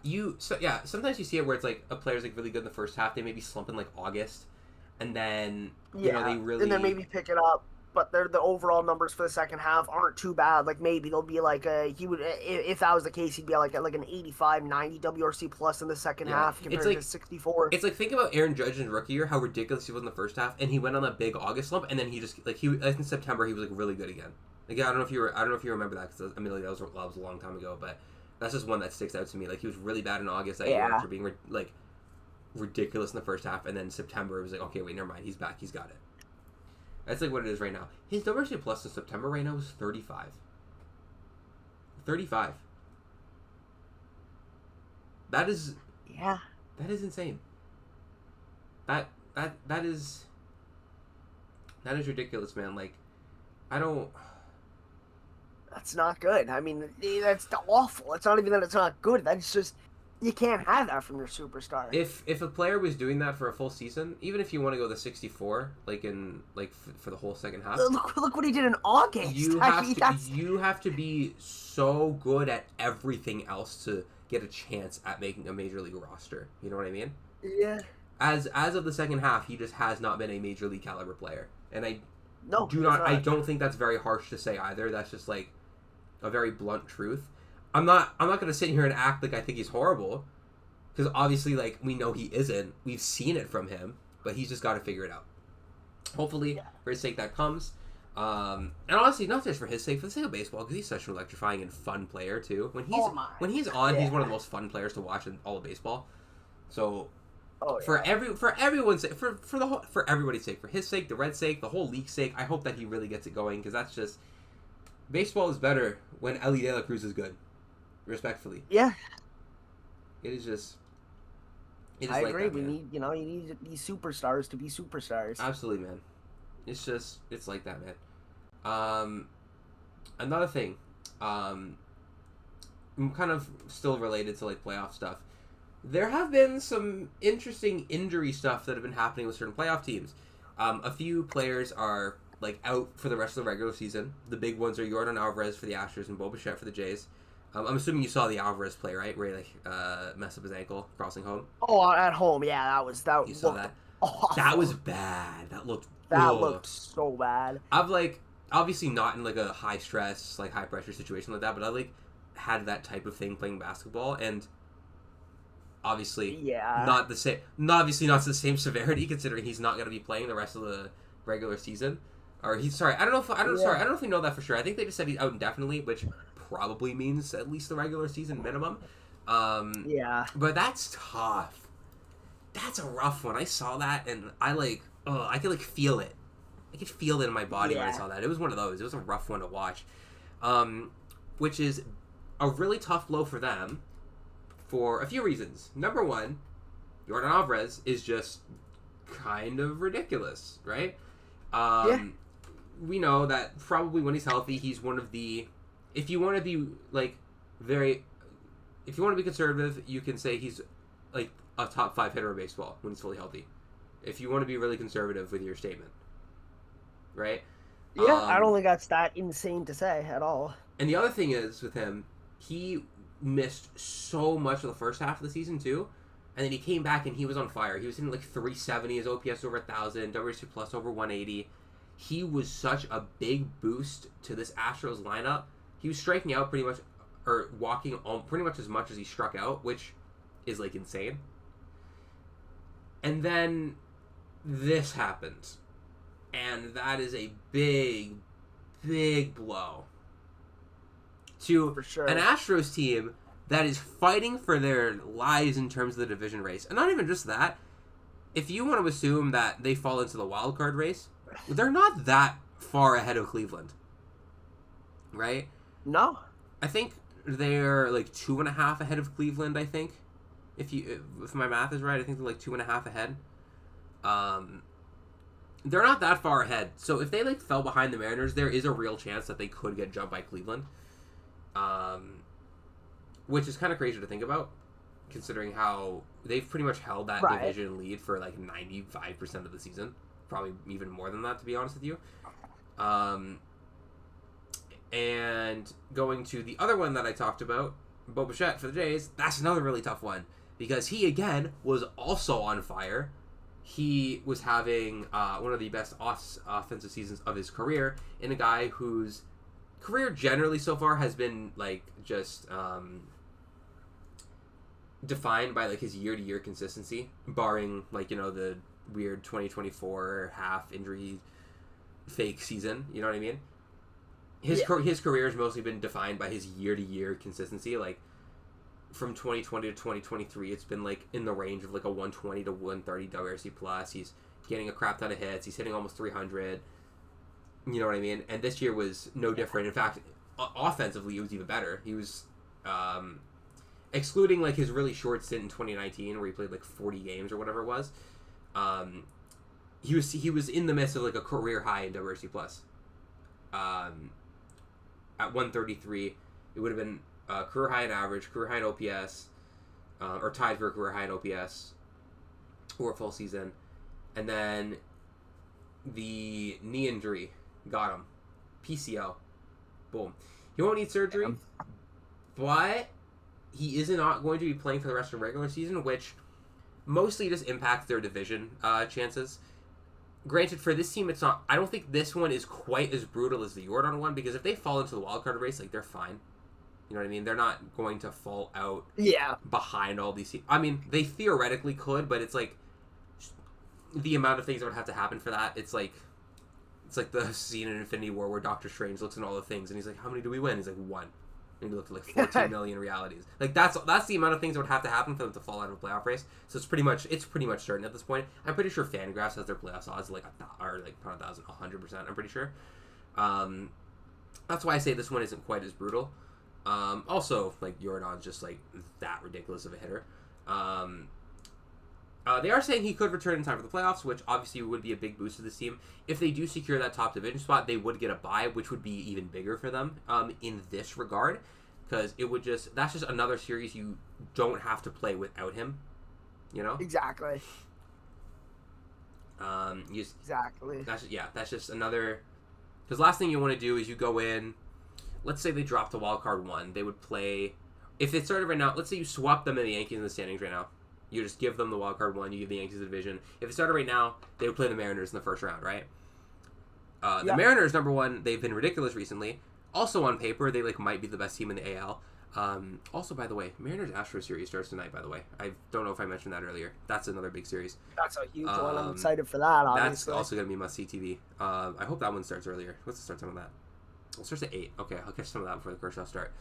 sometimes you see it where it's like a player's like really good in the first half. They maybe slump in like August, and then you know they really and then maybe pick it up. But the overall numbers for the second half aren't too bad. Like maybe they'll be like if that was the case, he'd be like an 85, 90 WRC plus in the second half compared to 64. It's like think about Aaron Judge in his rookie year, how ridiculous he was in the first half, and he went on that big August slump, and then he just like in September he was like really good again. Like I don't know if you remember that because I mean like that was a long time ago, but that's just one that sticks out to me. Like he was really bad in August that year after being like ridiculous in the first half, and then September it was like okay wait never mind, he's back, he's got it. That's like what it is right now. His WRC plus in September right now is 35. 35. That is that is insane. That is ridiculous, man. Like I don't. That's not good. I mean, that's awful. It's not even that it's not good. That's just you can't have that from your superstar. If a player was doing that for a full season, even if you want to go the 64, like in for the whole second half, look what he did in August. You have to be so good at everything else to get a chance at making a major league roster. You know what I mean? Yeah. As of the second half, he just has not been a major league caliber player, and I don't think that's very harsh to say either. That's just like a very blunt truth. I'm not going to sit here and act like I think he's horrible, because obviously, like, we know he isn't. We've seen it from him, but he's just got to figure it out. Hopefully, for his sake, that comes. And honestly, not just for his sake, for the sake of baseball, because he's such an electrifying and fun player too. When he's on, he's one of the most fun players to watch in all of baseball. So Oh, for yeah. everyone's sake, for everybody's sake, for his sake, the Reds' sake, the whole league's sake, I hope that he really gets it going, because that's just baseball is better when Ellie De La Cruz is good. Respectfully, Yeah, it is just I like agree. that, We man. need, you need these superstars to be superstars. Absolutely, man. It's like that, man. Um, Another thing, um, kind of still related to like playoff stuff. There have been some interesting injury stuff that have been happening with certain playoff teams. A few players are like out for the rest of the regular season. The big ones are Jordan Alvarez for the Astros and Bo Bichette for the Jays. I'm assuming you saw the Alvarez play, right? Where he like messed up his ankle crossing home. Oh, at home, yeah, that You saw looked that? That was awful. bad. That looked. That Ugh. looked so bad. I've like obviously not in like a high stress, like high pressure situation like that, but I like had that type of thing playing basketball, and obviously Yeah. not the same. Obviously not the same severity, considering he's not going to be playing the rest of the regular season. Or he's sorry. I don't know if I don't. Sorry, I Yeah. don't know if we know that for sure. I think they just said he's out indefinitely, which probably means at least the regular season minimum. Yeah. But that's tough. That's a rough one. I saw that and I like. Oh, I could like feel it. I could feel it in my body when I Yeah. saw that. It was one of those. It was a rough one to watch, which is a really tough blow for them for a few reasons. Number one, Jordan Alvarez is just kind of ridiculous, right? Yeah. We know that probably when he's healthy, he's one of the. If you want to be like very, if you want to be conservative, you can say he's like a top 5 hitter in baseball when he's fully healthy. If you want to be really conservative with your statement, right? Yeah. I don't Um, think that's that insane to say at all. and the other thing is with him, he missed so much of the first half of the season too, and then he came back and he was on fire. He was hitting like 370, his OPS over 1,000, WRC plus over 180. He was such a big boost to this Astros lineup. He was striking out pretty much, or walking on pretty much as much as he struck out, which is like insane. And then this happens, and that is a big, big blow to For an sure. Astros team that is fighting for their lives in terms of the division race. And not even just that. If you want to assume that they fall into the wild card race, they're not that far ahead of Cleveland, right? No. I think they're like 2.5 ahead of Cleveland. I think, if my math is right, I think they're like 2.5 ahead. Um, they're not that far ahead. So if they like fell behind the Mariners, there is a real chance that they could get jumped by Cleveland. Which is kind of crazy to think about, considering how they've pretty much held that Right. division lead for like 95% of the season, probably even more than that, to be honest with you. And going to the other one that I talked about, Bo Bichette for the Jays, that's another really tough one because he again was also on fire. He was having one of the best offensive seasons of his career in a guy whose career generally so far has been like just defined by like his year-to-year consistency, barring like the weird 2024 half injury fake season. You know what I mean? His career has mostly been defined by his year-to-year consistency. Like from 2020 to 2023, it's been like in the range of like a 120 to 130 WRC plus. He's getting a crap ton of hits. He's hitting almost 300. You know what I mean? And this year was no different. In fact, offensively, it was even better. He was, excluding like his really short stint in 2019 where he played like 40 games or whatever it was. He was in the midst of like a career high in WRC plus. At 133, it would have been career high in average, career high in OPS, or tied for a career high in OPS, or a full season. And then the knee injury got him. PCL. Boom. He won't need surgery, but he is not going to be playing for the rest of the regular season, which mostly just impacts their division chances. Granted, for this team, it's not. I don't think this one is quite as brutal as the Jordan one, because if they fall into the wildcard race, like, they're fine. You know what I mean? They're not going to fall out behind all these teams. I mean, they theoretically could, but it's like the amount of things that would have to happen for that. It's like the scene in Infinity War where Doctor Strange looks at all the things and he's like, "How many do we win?" He's like, "1." And you look at like 14 million realities. Like that's the amount of things that would have to happen for them to fall out of a playoff race. So it's pretty much certain at this point. I'm pretty sure Fangraphs has their playoff odds like probably 100%. I'm pretty sure. That's why I say this one isn't quite as brutal. Also, like Jordan's just like that ridiculous of a hitter. They are saying he could return in time for the playoffs, which obviously would be a big boost to this team. If they do secure that top division spot, they would get a bye, which would be even bigger for them in this regard, because that's just another series you don't have to play without him, you know? Exactly. Exactly. That's just another. Because last thing you want to do is you go in. Let's say they dropped the wild card one, they would play. If they started right now, let's say you swap them and the Yankees in the standings right now. You just give them the wild card one. You give the Yankees the division. If it started right now, they would play the Mariners in the first round, right? The Mariners, number one, they've been ridiculous recently. Also on paper, they might be the best team in the AL. Also, by the way, Mariners Astros series starts tonight. By the way, I don't know if I mentioned that earlier. That's another big series. That's a huge one. I'm excited for that. Obviously. That's also gonna be must-see TV. I hope that one starts earlier. What's the start time on that? It starts at 8. Okay, I'll catch some of that before the Kershaw start.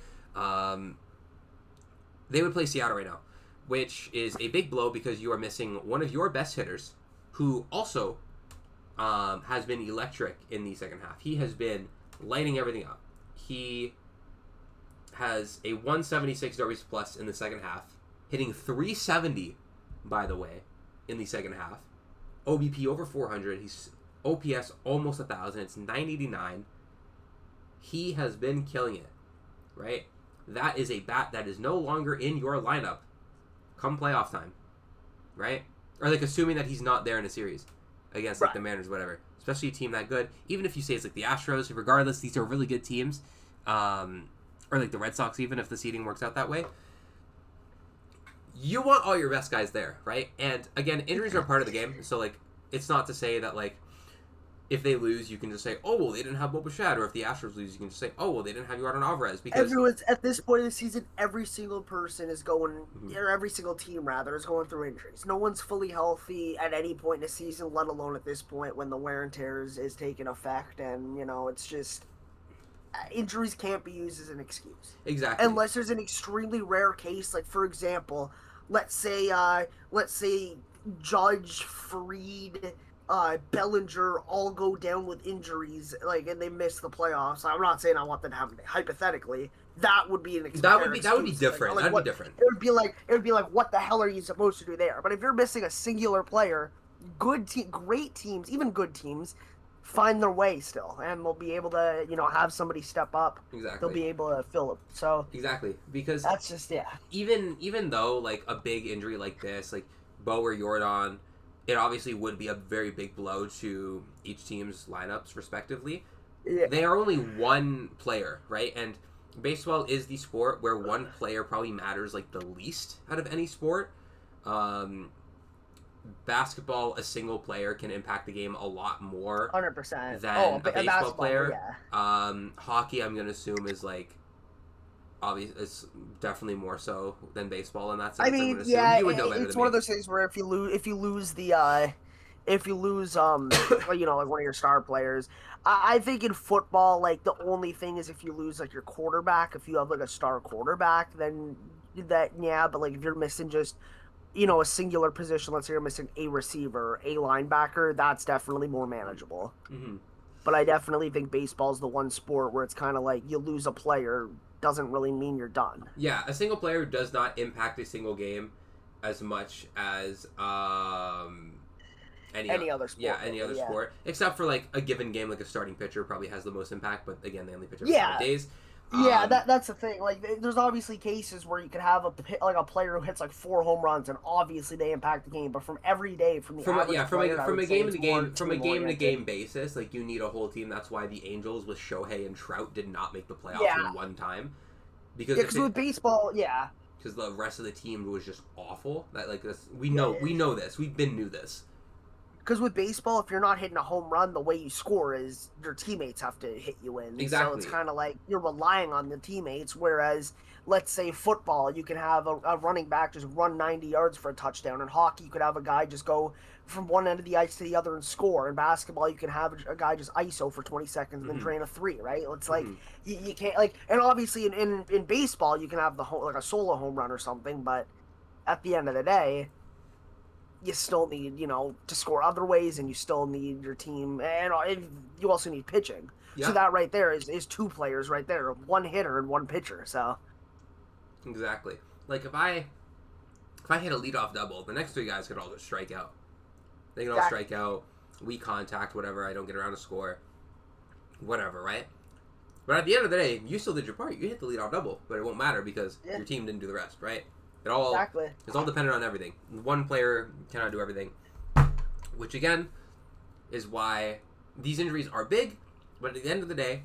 They would play Seattle right now, which is a big blow because you are missing one of your best hitters, who also has been electric in the second half. He has been lighting everything up. He has a 176 WRC plus in the second half, hitting 370, by the way, in the second half. OBP over 400. He's OPS almost 1,000. It's 989. He has been killing it, right? That is a bat that is no longer in your lineup come playoff time, right? Or assuming that he's not there in a series against the Mariners, whatever. Especially a team that good. Even if you say it's the Astros, regardless, these are really good teams. Or the Red Sox, even if the seeding works out that way. You want all your best guys there, right? And again, injuries are part of the game. So it's not to say that if they lose, you can just say, oh, well, they didn't have Bo Bichette. Or if the Astros lose, you can just say, oh, well, they didn't have Yordan Alvarez. Because everyone's at this point of the season, every single person is going, or every single team rather, is going through injuries. No one's fully healthy at any point in the season, let alone at this point when the wear and tear is taking effect. And it's just injuries can't be used as an excuse. Exactly. Unless there's an extremely rare case, for example, let's say Judge, Fried, Bellinger all go down with injuries, and they miss the playoffs. I'm not saying I want them to happen. Hypothetically, that would be an excuse. That would be different. That'd be different. It would be like, what the hell are you supposed to do there? But if you're missing a singular player, great teams, even good teams, find their way still, and they'll be able to, have somebody step up. Exactly. They'll be able to fill it. So exactly, because that's just Even though a big injury like this, Bo or Jordan, it obviously would be a very big blow to each team's lineups respectively. Yeah. They are only one player, right? And baseball is the sport where one player probably matters the least out of any sport. Basketball, a single player can impact the game a lot more 100% than a baseball player. Yeah. Hockey, I'm going to assume, is obviously it's definitely more so than baseball in that sense. I mean, you would know better it's one of those things where if you lose one of your star players, I think in football, the only thing is if you lose your quarterback. If you have a star quarterback, then but if you're missing just a singular position, let's say you're missing a receiver, a linebacker, that's definitely more manageable. Mm-hmm. But I definitely think baseball's the one sport where it's kind of you lose a player doesn't really mean you're done. Yeah, a single player does not impact a single game as much as any other sport. Yeah, any other sport. Except for a given game, a starting pitcher probably has the most impact, but again, they only pitch every 5 days. Yeah, that's the thing. There's obviously cases where you could have a player who hits 4 home runs, and obviously they impact the game. But from every day, from a game to game basis, you need a whole team. That's why the Angels with Shohei and Trout did not make the playoffs in one time. Because with baseball, because the rest of the team was just awful. That we know this. We've been knew this. Because with baseball, if you're not hitting a home run, the way you score is your teammates have to hit you in. Exactly. So it's kind of like you're relying on the teammates. Whereas, let's say football, you can have a running back just run 90 yards for a touchdown. In hockey, you could have a guy just go from one end of the ice to the other and score. In basketball, you can have a guy just ISO for 20 seconds and then drain a three, right? It's like you can't like, and obviously in baseball, you can have like a solo home run or something. But at the end of the day, you still need, to score other ways, and you still need your team, and you also need pitching. Yeah. So that right there is two players right there, one hitter and one pitcher. So exactly, like if I hit a leadoff double, the next three guys could all just strike out. They can all strike out, weak contact, whatever. I don't get around to score, whatever, right? But at the end of the day, you still did your part. You hit the leadoff double, but it won't matter because your team didn't do the rest, right? It's all dependent on everything. One player cannot do everything, which again is why these injuries are big. But at the end of the day,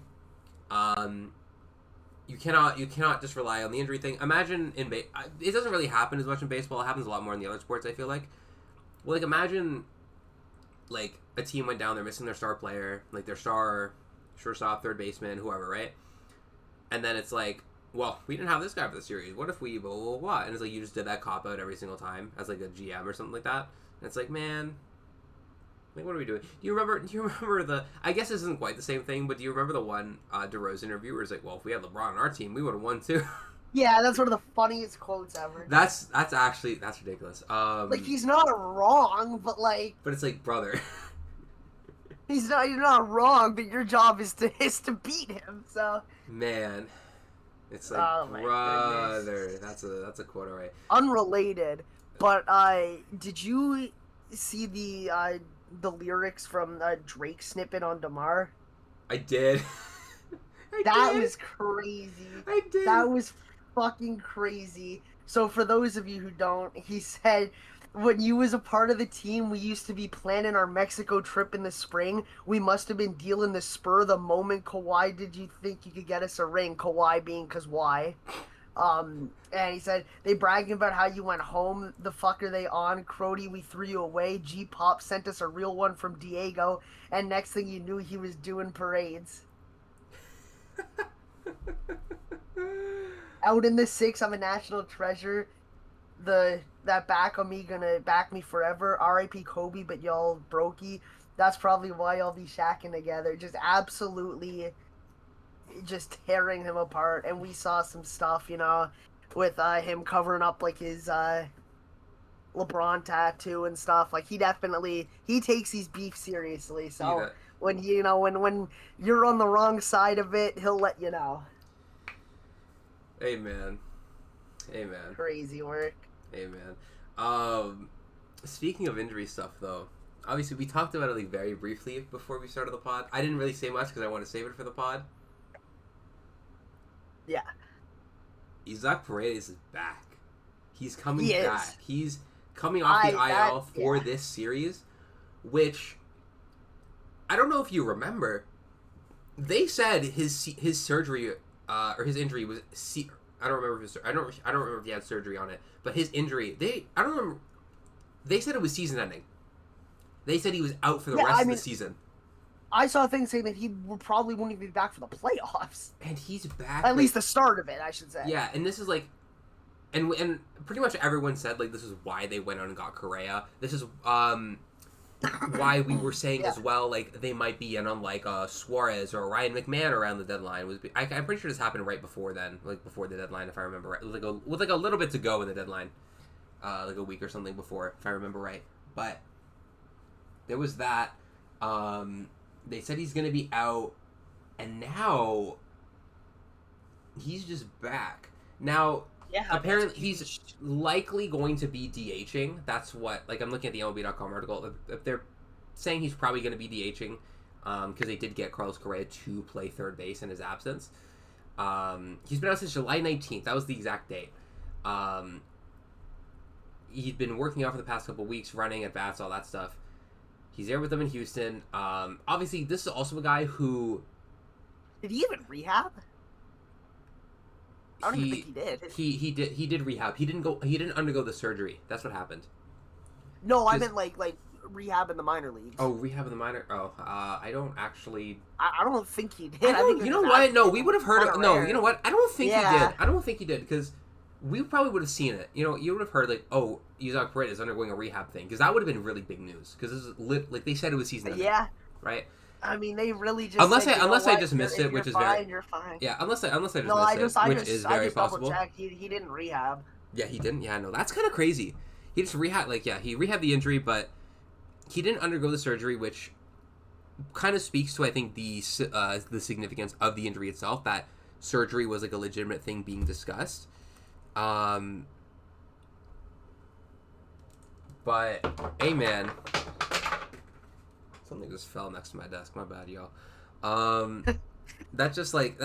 you cannot just rely on the injury thing. Imagine it doesn't really happen as much in baseball. It happens a lot more in the other sports, I feel like. Well, like imagine like a team went down, they're missing their star player, like their star shortstop, third baseman, whoever, right? And then it's like, well, we didn't have this guy for the series. What if we blah, blah, blah? And it's like you just did that cop-out every single time as like a GM or something like that. And it's like, man, like what are we doing? Do you remember the, I guess this isn't quite the same thing, but do you remember the one DeRozan interview where it's like, well, if we had LeBron on our team, we would have won too. Yeah, that's one of the funniest quotes ever. That's ridiculous. Like he's not wrong, but like. But it's like, brother. You're not wrong, but your job is to beat him. So. Man. It's like, brother, that's a quote, alright. Unrelated, but did you see the lyrics from Drake snippet on DeMar? I did. That was crazy. I did. That was fucking crazy. So for those of you who don't, he said, when you was a part of the team, we used to be planning our Mexico trip in the spring. We must have been dealing the spur the moment. Kawhi, did you think you could get us a ring? Kawhi being because why? And he said, they bragging about how you went home. The fuck are they on? Crody, we threw you away. G-Pop sent us a real one from Diego. And next thing you knew, he was doing parades. Out in the six, I'm a national treasure. That back on me gonna back me forever. R.I.P. Kobe, but y'all brokey. That's probably why y'all be shacking together. Just absolutely just tearing him apart. And we saw some stuff, with him covering up like his LeBron tattoo and stuff. Like he takes these beef seriously. So when when you're on the wrong side of it, he'll let you know. Amen. Crazy work. Amen. Speaking of injury stuff, though, obviously we talked about it like very briefly before we started the pod. I didn't really say much because I want to save it for the pod. Yeah. Isaac Paredes is back. He's coming back. He's coming off the IL for this series, which I don't know if you remember. They said his surgery or his injury was I don't remember I don't remember if he had surgery on it, but his injury I don't remember. They said it was season ending. They said he was out for the rest of the season. I saw things saying that he probably won't even be back for the playoffs. And he's back. At least the start of it, I should say. Yeah, and this is like, and pretty much everyone said like this is why they went out and got Correa. This is why we were saying as well like they might be in on like Suarez or Ryan McMahon around the deadline. I'm pretty sure this happened right before then, like before the deadline if I remember right. It was with a little bit to go in the deadline, like a week or something before if I remember right. But there was that. They said he's gonna be out, and now he's just back. Now, apparently he's likely going to be DHing. That's what, like, I'm looking at the MLB.com article. If they're saying he's probably going to be DHing, because they did get Carlos Correa to play third base in his absence. He's been out since July 19th. That was the exact date. He'd been working out for the past couple weeks, running at bats, all that stuff. He's there with them in Houston. Obviously, this is also a guy who... Did he even rehab? I don't even think he did. He did rehab. He didn't undergo the surgery. That's what happened. No, I meant like rehab in the minor leagues. Oh, rehab in the minor. Oh, I don't actually. I don't think he did. I think you know what? No, we would have heard it. No, you know what? I don't think he did. I don't think he did because we probably would have seen it. You know, you would have heard like, oh, Isaac Paredes is undergoing a rehab thing because that would have been really big news because this is like they said it was season ending. Yeah. Right. I mean, they really just unless said, I just missed it, which is fine, very you're fine. Yeah, unless I just missed it, which is very possible. He didn't rehab. Yeah, he didn't. Yeah, no, that's kind of crazy. He just rehab he rehabbed the injury, but he didn't undergo the surgery, which kind of speaks to I think the significance of the injury itself. That surgery was like a legitimate thing being discussed. But hey, man. Something just fell next to my desk. My bad, y'all. That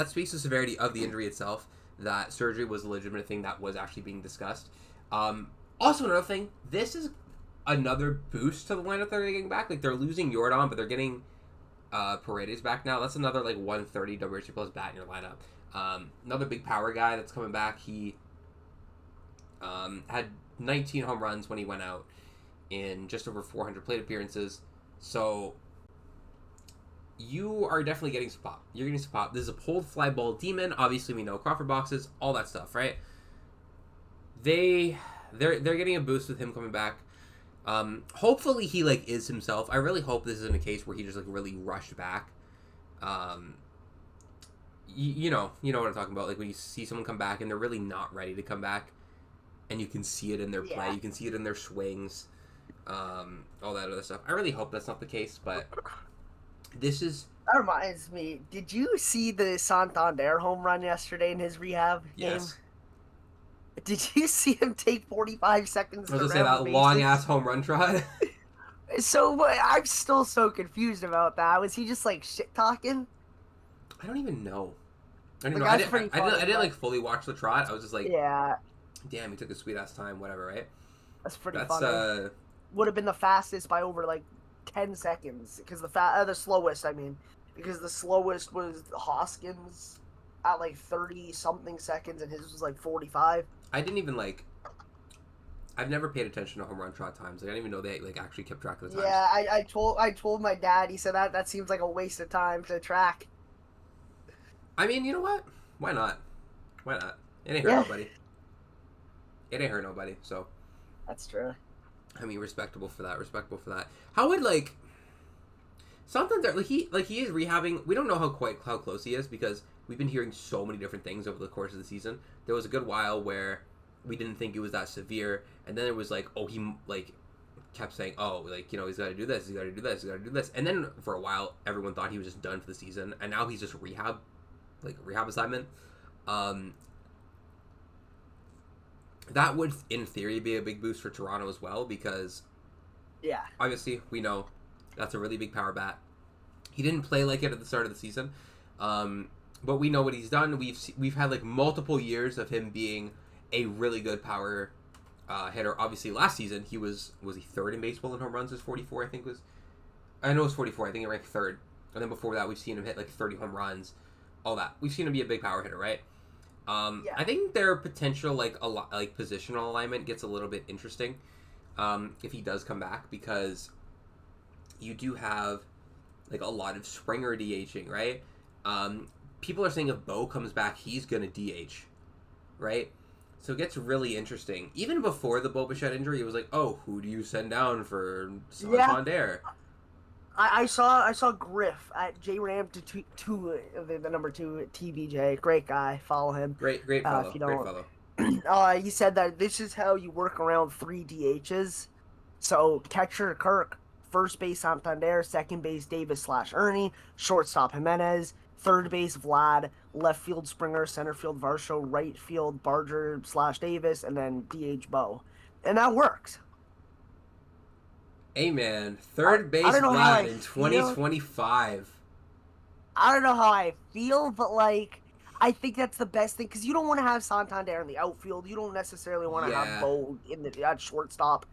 speaks to the severity of the injury itself. That surgery was a legitimate thing that was actually being discussed. Also, another thing. This is another boost to the lineup they're getting back. Like they're losing Jordan, but they're getting Paredes back now. That's another like 130 WRC plus bat in your lineup. Another big power guy that's coming back. He had 19 home runs when he went out in just over 400 plate appearances. So you are definitely getting some pop. You're getting some pop. This is a pulled fly ball demon. Obviously, we know Crawford boxes, all that stuff, right? They're getting a boost with him coming back. Hopefully he like is himself. I really hope this isn't a case where he just like really rushed back. You know what I'm talking about. Like when you see someone come back and they're really not ready to come back, and you can see it in their play. You can see it in their swings. All that other stuff. I really hope that's not the case, but this is... That reminds me, did you see the Santander home run yesterday in his rehab game? Yes. Did you see him take 45 seconds to I was going to say, that long-ass home run trot. So, I'm still so confused about that. Was he just, like, shit-talking? I don't even know. I didn't like, fully watch the trot. I was just like... Yeah. Damn, he took a sweet-ass time, whatever, right? That's pretty funny. Would have been the fastest by over like 10 seconds because the slowest, I mean, because the slowest was Hoskins at like 30 something seconds and his was like 45. I didn't even like. I've never paid attention to home run trot times. Like, I didn't even know they like actually kept track of the times. Yeah, I told my dad. He said that seems like a waste of time to track. I mean, you know what? Why not? Why not? It ain't hurt nobody. It ain't hurt nobody. So. That's true. I mean, respectable for that. How would like something that he is rehabbing? We don't know how close he is because we've been hearing so many different things over the course of the season. There was a good while where we didn't think it was that severe, and then it was like, oh, he like kept saying, oh, like you know, he's got to do this, and then for a while, everyone thought he was just done for the season, and now he's just rehab assignment. That would, in theory, be a big boost for Toronto as well because, obviously, we know that's a really big power bat. He didn't play like it at the start of the season, but we know what he's done. We've had like multiple years of him being a really good power hitter. Obviously, last season he was he third in baseball in home runs? It was 44, I think I know it was 44. I think he ranked third. And then before that, we've seen him hit like 30 home runs, all that. We've seen him be a big power hitter, right? I think their potential positional alignment gets a little bit interesting if he does come back because you do have like a lot of Springer DHing, right? People are saying if Bo comes back, he's gonna DH, right? So it gets really interesting. Even before the Bo Bichette injury, it was like, oh, who do you send down for Santander? I saw Griff at JRAM the number 2 at TBJ. Great guy. Follow him. Great follow. If you don't, great follow. He said that this is how you work around 3 DHs. So catcher Kirk, first base Santander, second base Davis/Ernie, shortstop Jimenez, third base Vlad, left field Springer, center field Varsho, right field Barger/Davis, and then DH Bo, and that works. Hey man, third base Vlad in 2025. I don't know how I feel, but like, I think that's the best thing because you don't want to have Santander in the outfield. You don't necessarily want to have Bo at shortstop.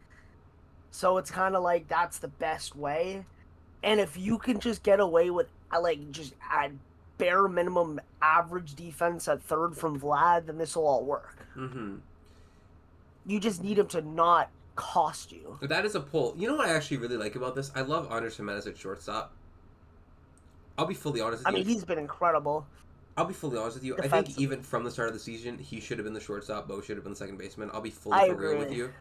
So it's kind of like that's the best way. And if you can just get away with just at bare minimum average defense at third from Vlad, then this will all work. Mm-hmm. You just need him to not cost you. That is a pull. You know what I actually really like about this? I love Andres Gimenez at shortstop. I'll be fully honest with you. I mean, he's been incredible. I'll be fully honest with you. I think even from the start of the season, he should have been the shortstop. Bo should have been the second baseman. I'll be fully for real with you.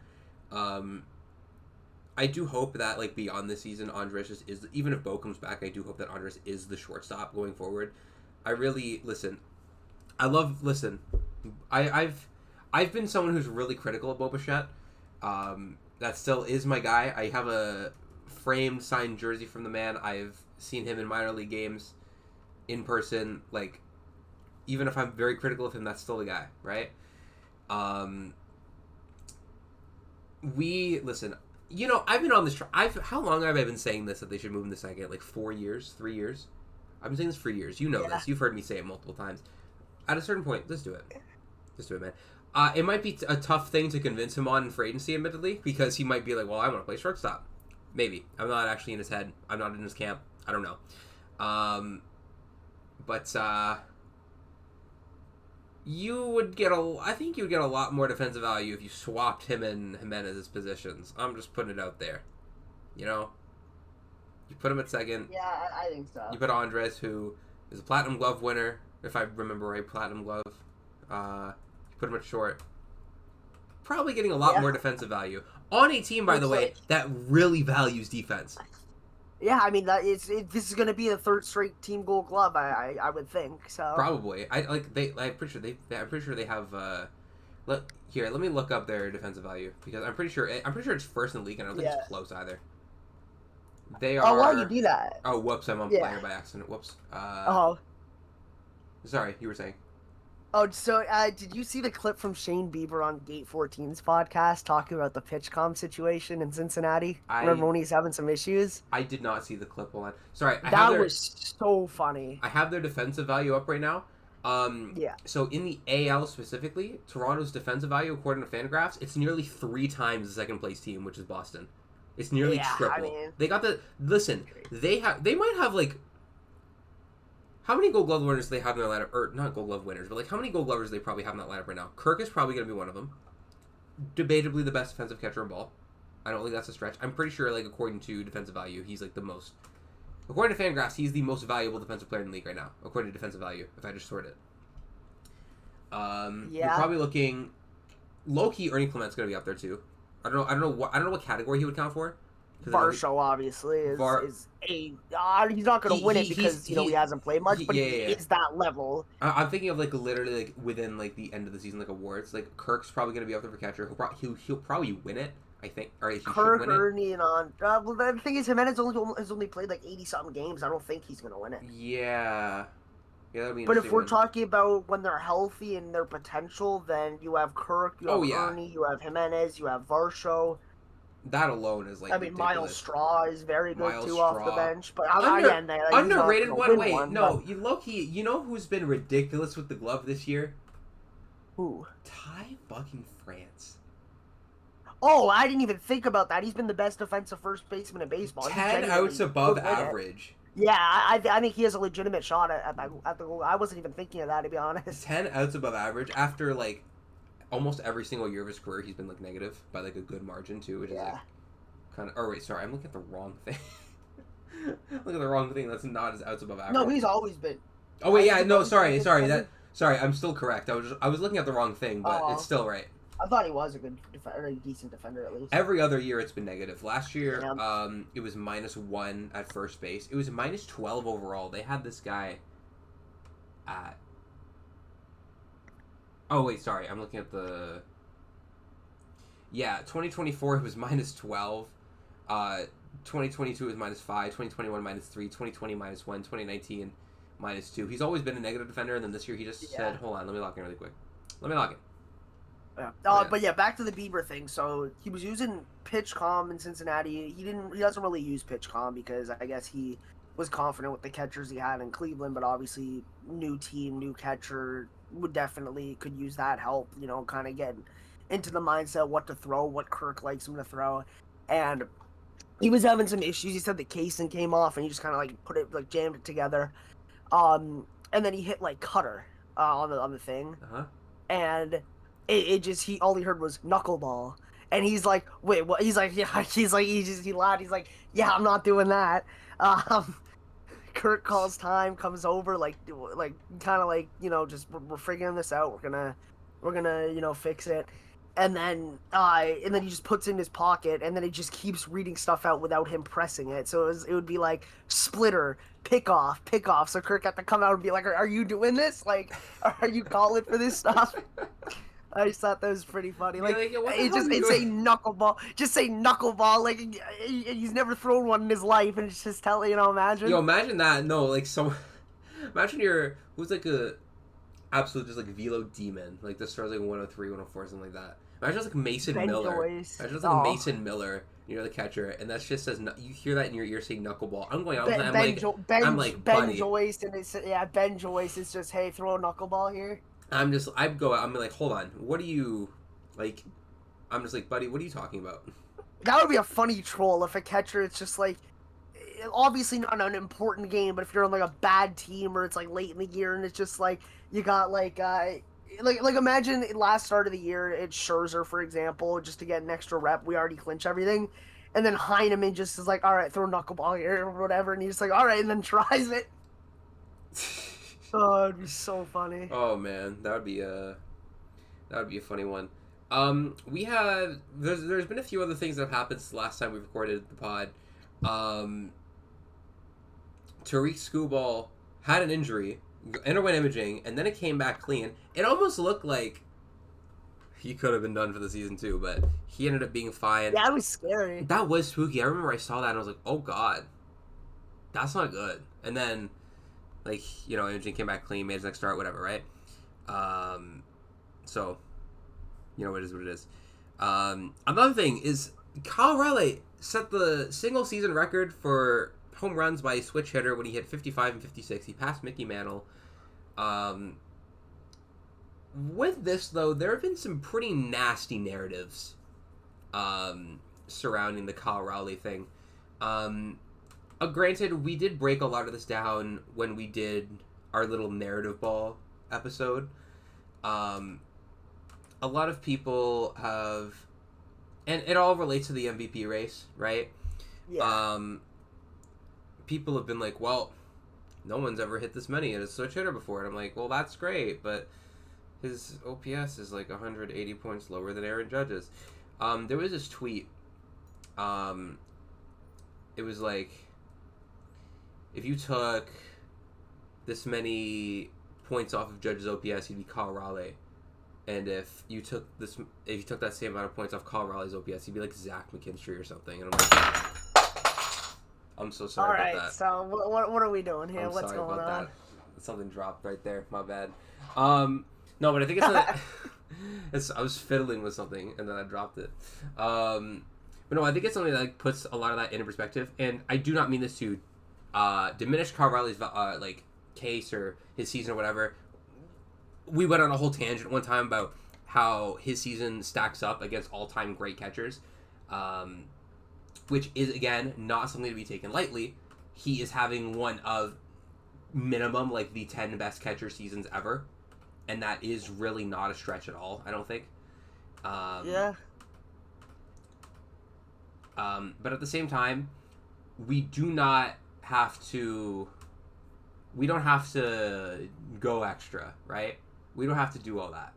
I do hope that, like, beyond this season, Andres is, even if Bo comes back, I do hope that Andres is the shortstop going forward. I really, I've been someone who's really critical of Bo Bichette. That still is my guy. I have a framed signed jersey from the man. I've seen him in minor league games in person. Like, even if I'm very critical of him, that's still the guy, right? You know, I've been on this. How long have I been saying this, that they should move in the second? Like 4 years, 3 years. I've been saying this for years. You know this. You've heard me say it multiple times. At a certain point, let's do it. Let's do it, man. It might be a tough thing to convince him on for agency, admittedly, because he might be like, well, I want to play shortstop. Maybe. I'm not actually in his head. I'm not in his camp. I don't know. I think you would get a lot more defensive value if you swapped him and Jimenez's positions. I'm just putting it out there. You know? You put him at second. Yeah, I think so. You put Andres, who is a Platinum Glove winner, if I remember right, Platinum Glove. You put him at short. Probably getting a lot more defensive value. On a team, by the way, that really values defense. Yeah, I mean, this is going to be a third straight team Gold Glove, I would think. So probably. I'm pretty sure they have. Let me look up their defensive value, because I'm pretty sure it's first in the league, and I don't think it's close either. They are. Oh, why do you do that? Oh, whoops! I'm on player by accident. Whoops. Sorry, you were saying. Oh, so did you see the clip from Shane Bieber on Gate 14's podcast talking about the pitch situation in Cincinnati? Remember when he's having some issues? I did not see the clip. Hold on. Sorry. That was so funny. I have their defensive value up right now. So in the AL specifically, Toronto's defensive value, according to Fangraphs, it's nearly 3 times the second place team, which is Boston. It's nearly triple. I mean, they got the... Listen, they might have, like... How many Gold Glove winners do they have in their lineup? Or, not Gold Glove winners, but, like, how many Gold Glovers do they probably have in that lineup right now? Kirk is probably going to be one of them. Debatably the best defensive catcher in ball. I don't think that's a stretch. I'm pretty sure, like, according to defensive value, he's, like, the most... According to Fangraphs, he's the most valuable defensive player in the league right now, according to defensive value, if I just sort it. You're probably looking... Low-key, Ernie Clement's going to be up there, too. I don't know what category he would count for. Varsho obviously is a he's not going to win it because he hasn't played much, but he is that level. I'm thinking of, like, literally, like, within, like, the end of the season, like, awards. Like, Kirk's probably going to be up there for catcher. He'll probably win it, I think. Or he Kirk, should win Ernie, and on. Well, the thing is, Jimenez has only played like 80-something games. I don't think he's going to win it. Yeah. Yeah, that'd be but if we're talking about when they're healthy and their potential, then you have Kirk, you have Ernie, you have Jimenez, you have Varsho. That alone is, like, ridiculous. Miles Straw is very good, off the bench. But underrated one. Wait, no. Low-key, you know who's been ridiculous with the glove this year? Who? Ty fucking France. Oh, I didn't even think about that. He's been the best defensive first baseman in baseball. 10 outs above average. Yeah, I think he has a legitimate shot at the goal. I wasn't even thinking of that, to be honest. 10 outs above average after, like, almost every single year of his career, he's been, like, negative by, like, a good margin, too, which is, like, kind of... Oh, wait, sorry, I'm looking at the wrong thing. Look at the wrong thing. That's not his outs above average. No, he's always been... Oh, wait, yeah, no, sorry, I'm still correct. I was looking at the wrong thing, but it's still right. I thought he was a good defender, a decent defender, at least. Every other year, it's been negative. Last year, it was -1 at first base. It was -12 overall. They had this guy at... Oh, wait, sorry. I'm looking at the... Yeah, 2024, it was -12. 2022 was -5. 2021, -3. 2020, -1. 2019, -2. He's always been a negative defender, and then this year he just said, hold on, let me lock in really quick. Let me lock in. Yeah. But yeah, back to the Bieber thing. So he was using PitchCom in Cincinnati. He doesn't really use PitchCom because I guess he was confident with the catchers he had in Cleveland, but obviously new team, new catcher could use that help, kind of get into the mindset what to throw, what Kirk likes him to throw. And he was having some issues. He said the casing came off and he just kind of like put it, like jammed it together. And then he hit like cutter on the thing. And all he heard was knuckleball. And he's like, wait, what? He's like, yeah, he laughed. He's like, yeah, I'm not doing that. Um, Kirk calls time, comes over, like kind of like, just we're figuring this out. We're gonna fix it. And then he just puts it in his pocket, and then he just keeps reading stuff out without him pressing it. So it would be like splitter, pick off, pick off. So Kirk had to come out and be like, "Are you doing this? Like, are you calling for this stuff?" I just thought that was pretty funny. Like, it say knuckleball. Just say knuckleball. Like, he's never thrown one in his life, and it's just imagine. Yo, imagine that. No, like, imagine who's like a absolute just like velo demon. Like, this starts like 103, 104, something like that. Imagine like Mason Miller. Joyce. Imagine like Mason Miller. You're the catcher, and that just says you hear that in your ear saying knuckleball. I'm going out. I'm like Ben Joyce, and it's Ben Joyce is just, hey, throw a knuckleball here. I'm like, hold on, what do you, like, I'm just like, buddy, what are you talking about? That would be a funny troll if a catcher, it's just like, obviously not an important game, but if you're on like a bad team or it's like late in the year and it's just like, you got like imagine last start of the year, it's Scherzer, for example, just to get an extra rep, we already clinch everything. And then Heineman just is like, all right, throw a knuckleball here or whatever. And he's just like, all right, and then tries it. Oh, it'd be so funny. Oh man, that would be a funny one. There's been a few other things that have happened since the last time we recorded the pod. Tariq Skubal had an injury, underwent imaging, and then it came back clean. It almost looked like he could have been done for the season too, but he ended up being fine. That was scary. That was spooky. I remember I saw that and I was like, oh god, that's not good. And then, like, imaging came back clean, made his next start, whatever, right? So, it is what it is. Another thing is, Kyle Raleigh set the single season record for home runs by a switch hitter when he hit 55 and 56. He passed Mickey Mantle. With this, though, there have been some pretty nasty narratives surrounding the Kyle Raleigh thing. Granted, we did break a lot of this down when we did our little narrative ball episode. A lot of people have, and it all relates to the MVP race, right? Yeah. People have been like, well, no one's ever hit this many at a switch hitter before. And I'm like, well, that's great, but his OPS is like 180 points lower than Aaron Judge's. There was this tweet. It was like, if you took this many points off of Judge's OPS, he'd be Kyle Raleigh. And if you took that same amount of points off Kyle Raleigh's OPS, he'd be like Zach McKinstry or something. And I'm like, I'm so sorry about that. All right, so what are we doing here? What's going on? That. Something dropped right there. My bad. No, but I think it's I was fiddling with something and then I dropped it. But no, I think it's something that like puts a lot of that into perspective. And I do not mean this to diminish Kyle Raleigh's like case or his season or whatever. We went on a whole tangent one time about how his season stacks up against all-time great catchers, which is, again, not something to be taken lightly. He is having one of minimum, like, the 10 best catcher seasons ever, and that is really not a stretch at all, I don't think. Yeah. But at the same time, we don't have to go extra, right? We don't have to do all that.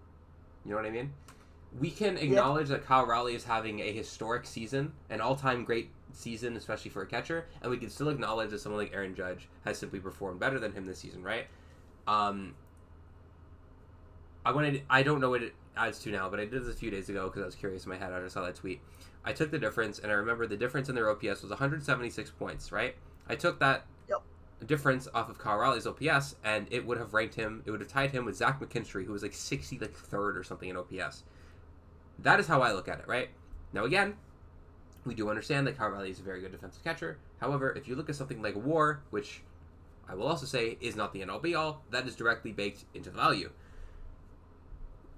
You know what I mean? We can acknowledge that Kyle Raleigh is having a historic season, an all-time great season, especially for a catcher, and we can still acknowledge that someone like Aaron Judge has simply performed better than him this season, right? I don't know what it adds to now, but I did this a few days ago because I was curious in my head. I just saw that tweet. I took the difference, and I remember the difference in their OPS was 176 points, right? I took that difference off of Kyle Raleigh's OPS, and it would have tied him with Zach McKinstry, who was like 63rd or something in OPS. That is how I look at it, right? Now again, we do understand that Kyle Raleigh is a very good defensive catcher. However, if you look at something like WAR, which I will also say is not the end-all be-all, that is directly baked into the value.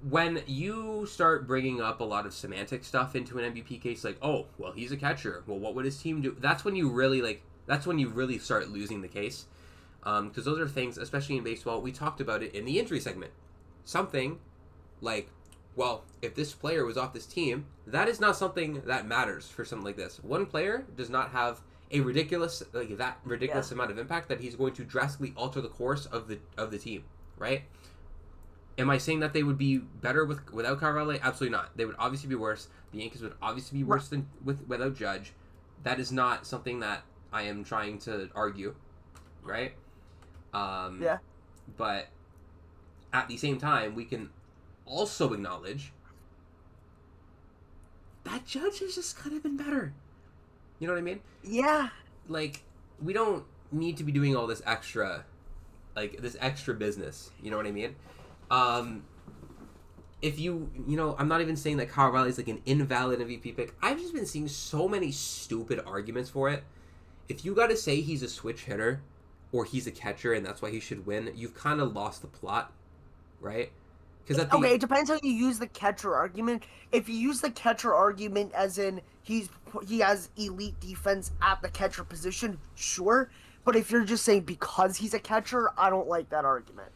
When you start bringing up a lot of semantic stuff into an MVP case, like, oh, well, he's a catcher. Well, what would his team do? That's when you really start losing the case. Because those are things, especially in baseball, we talked about it in the injury segment. Something like well, if this player was off this team, that is not something that matters for something like this. One player does not have a ridiculous amount of impact that he's going to drastically alter the course of the team, right? Am I saying that they would be better without Kyle Raleigh? Absolutely not. They would obviously be worse. The Yankees would obviously be worse than without Judge. That is not something that I am trying to argue, right? But at the same time, we can also acknowledge that Judge has just kind of been better. You know what I mean? Yeah. Like, we don't need to be doing all this extra business. You know what I mean? If I'm not even saying that Kyle Riley's like an invalid MVP pick. I've just been seeing so many stupid arguments for it. If you got to say he's a switch hitter or he's a catcher and that's why he should win, you've kind of lost the plot, right? It depends how you use the catcher argument. If you use the catcher argument as in he has elite defense at the catcher position, sure. But if you're just saying because he's a catcher, I don't like that argument.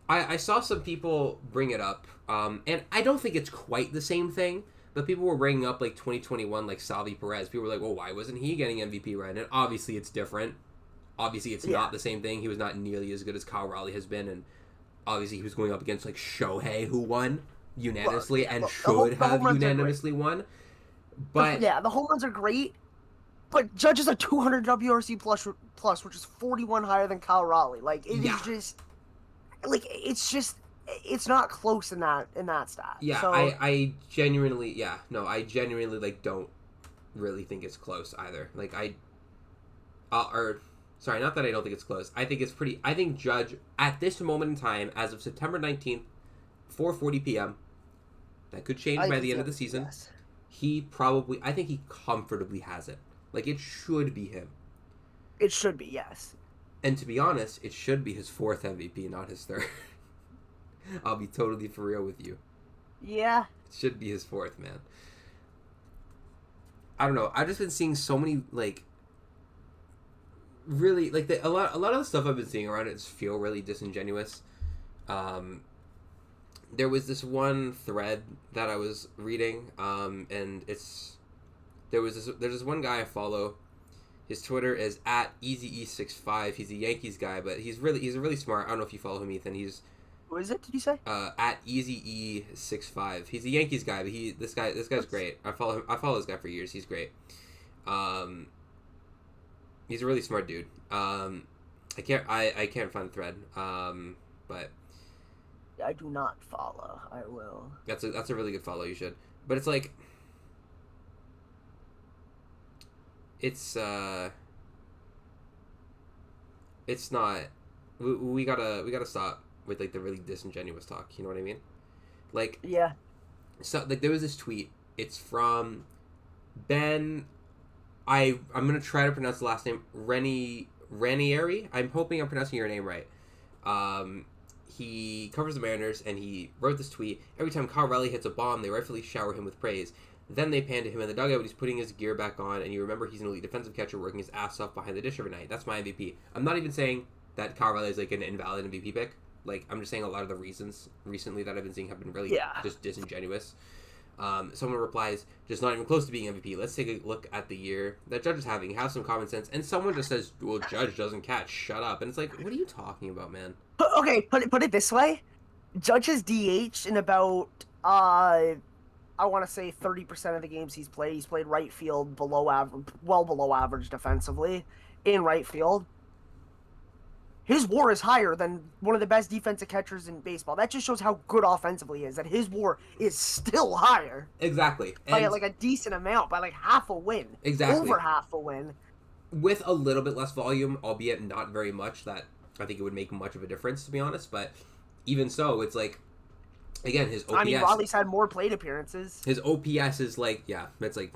I saw some people bring it up, and I don't think it's quite the same thing, but people were bringing up, like, 2021, like, Salvi Perez. People were like, well, why wasn't he getting MVP right? And obviously it's different. Obviously it's not the same thing. He was not nearly as good as Kyle Raleigh has been, and obviously he was going up against, like, Shohei, who won unanimously and should have unanimously won. But the home runs are great, but Judge is a 200 WRC plus, which is 41 higher than Kyle Raleigh. Like, it is just... Like, it's not close in that stat. Yeah, so, I genuinely, like, don't really think it's close either. Like, not that I don't think it's close. I think Judge, at this moment in time, as of September 19th, 4:40 p.m., that could change by the end of the season, yes. I think he comfortably has it. Like, it should be him. It should be, yes. And to be honest, it should be his 4th MVP, not his 3rd. I'll be totally for real with you. Yeah. It should be his 4th, man. I don't know. I've just been seeing so many, like, really, like, a lot of the stuff I've been seeing around it just feel really disingenuous. There was this one thread that I was reading, and there's this one guy I follow. His Twitter is @EasyE65. He's a Yankees guy, but he's really smart. I don't know if you follow him, Ethan. Who is it? Did you say? @EasyE65. He's a Yankees guy, but this guy's great. I follow this guy for years. He's great. He's a really smart dude. I can't find the thread. But I do not follow. I will. That's a really good follow. You should. But it's like. It's not. We gotta stop with like the really disingenuous talk. You know what I mean? Like So like there was this tweet. It's from Ben. I'm gonna try to pronounce the last name Ranieri. I'm hoping I'm pronouncing your name right. He covers the Mariners and he wrote this tweet. Every time Kyle Raleigh hits a bomb, they rightfully shower him with praise. Then they pan to him in the dugout when he's putting his gear back on, and you remember he's an elite defensive catcher working his ass off behind the dish every night. That's my MVP. I'm not even saying that Kyle Raleigh is like an invalid MVP pick. Like, I'm just saying a lot of the reasons recently that I've been seeing have been really just disingenuous. Someone replies, just not even close to being MVP. Let's take a look at the year that Judge is having. Have some common sense. And someone just says, well, Judge doesn't catch. Shut up. And it's like, what are you talking about, man? Okay, put it this way. Judge has DH in about, I want to say 30% of the games he's played. He's played right field well below average defensively in right field. His WAR is higher than one of the best defensive catchers in baseball. That just shows how good offensively he is, that his WAR is still higher. Exactly. By like a decent amount, by like half a win. Exactly. Over half a win. With a little bit less volume, albeit not very much, that I think it would make much of a difference, to be honest. But even so, it's like, again, his OPS... I mean, Riley's had more plate appearances. His OPS is like, it's like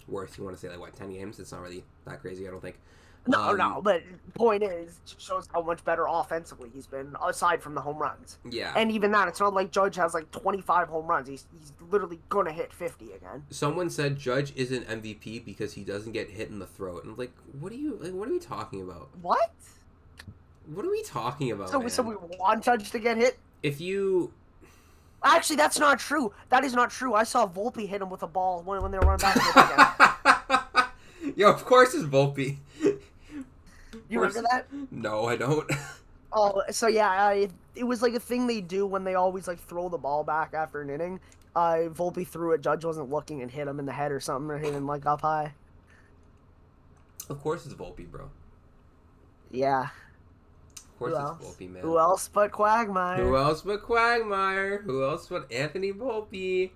worth, you want to say, like, what, 10 games? It's not really that crazy, I don't think. No, but point is, it shows how much better offensively he's been, aside from the home runs. Yeah. And even that, it's not like Judge has like 25 home runs. He's literally going to hit 50 again. Someone said Judge isn't MVP because he doesn't get hit in the throat. And I'm like, what are we talking about? What? What are we talking about, So we want Judge to get hit? If you... Actually, that's not true. That is not true. I saw Volpe hit him with a ball when they were running back to the again. Yo, of course it's Volpe. You remember that? No, I don't. Oh, so yeah, it was like a thing they do when they always like throw the ball back after an inning. Volpe threw it. Judge wasn't looking and hit him in the head or something, or hit him like up high. Of course it's Volpe, bro. Yeah. Of course it's Volpe, man. Who else but Quagmire? Who else but Quagmire? Who else but Anthony Volpe?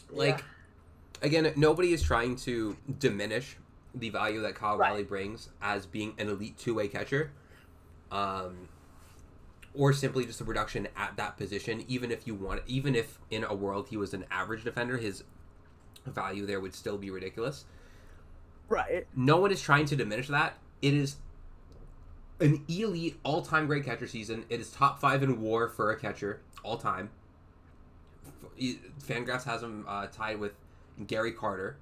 Like, again, nobody is trying to diminish the value that Kyle Raleigh brings as being an elite two-way catcher. Or simply just a production at that position. Even if in a world he was an average defender, his value there would still be ridiculous. Right. No one is trying to diminish that. It is an elite all-time great catcher season. It is top 5 in WAR for a catcher all time. Fangraphs has him tied with Gary Carter.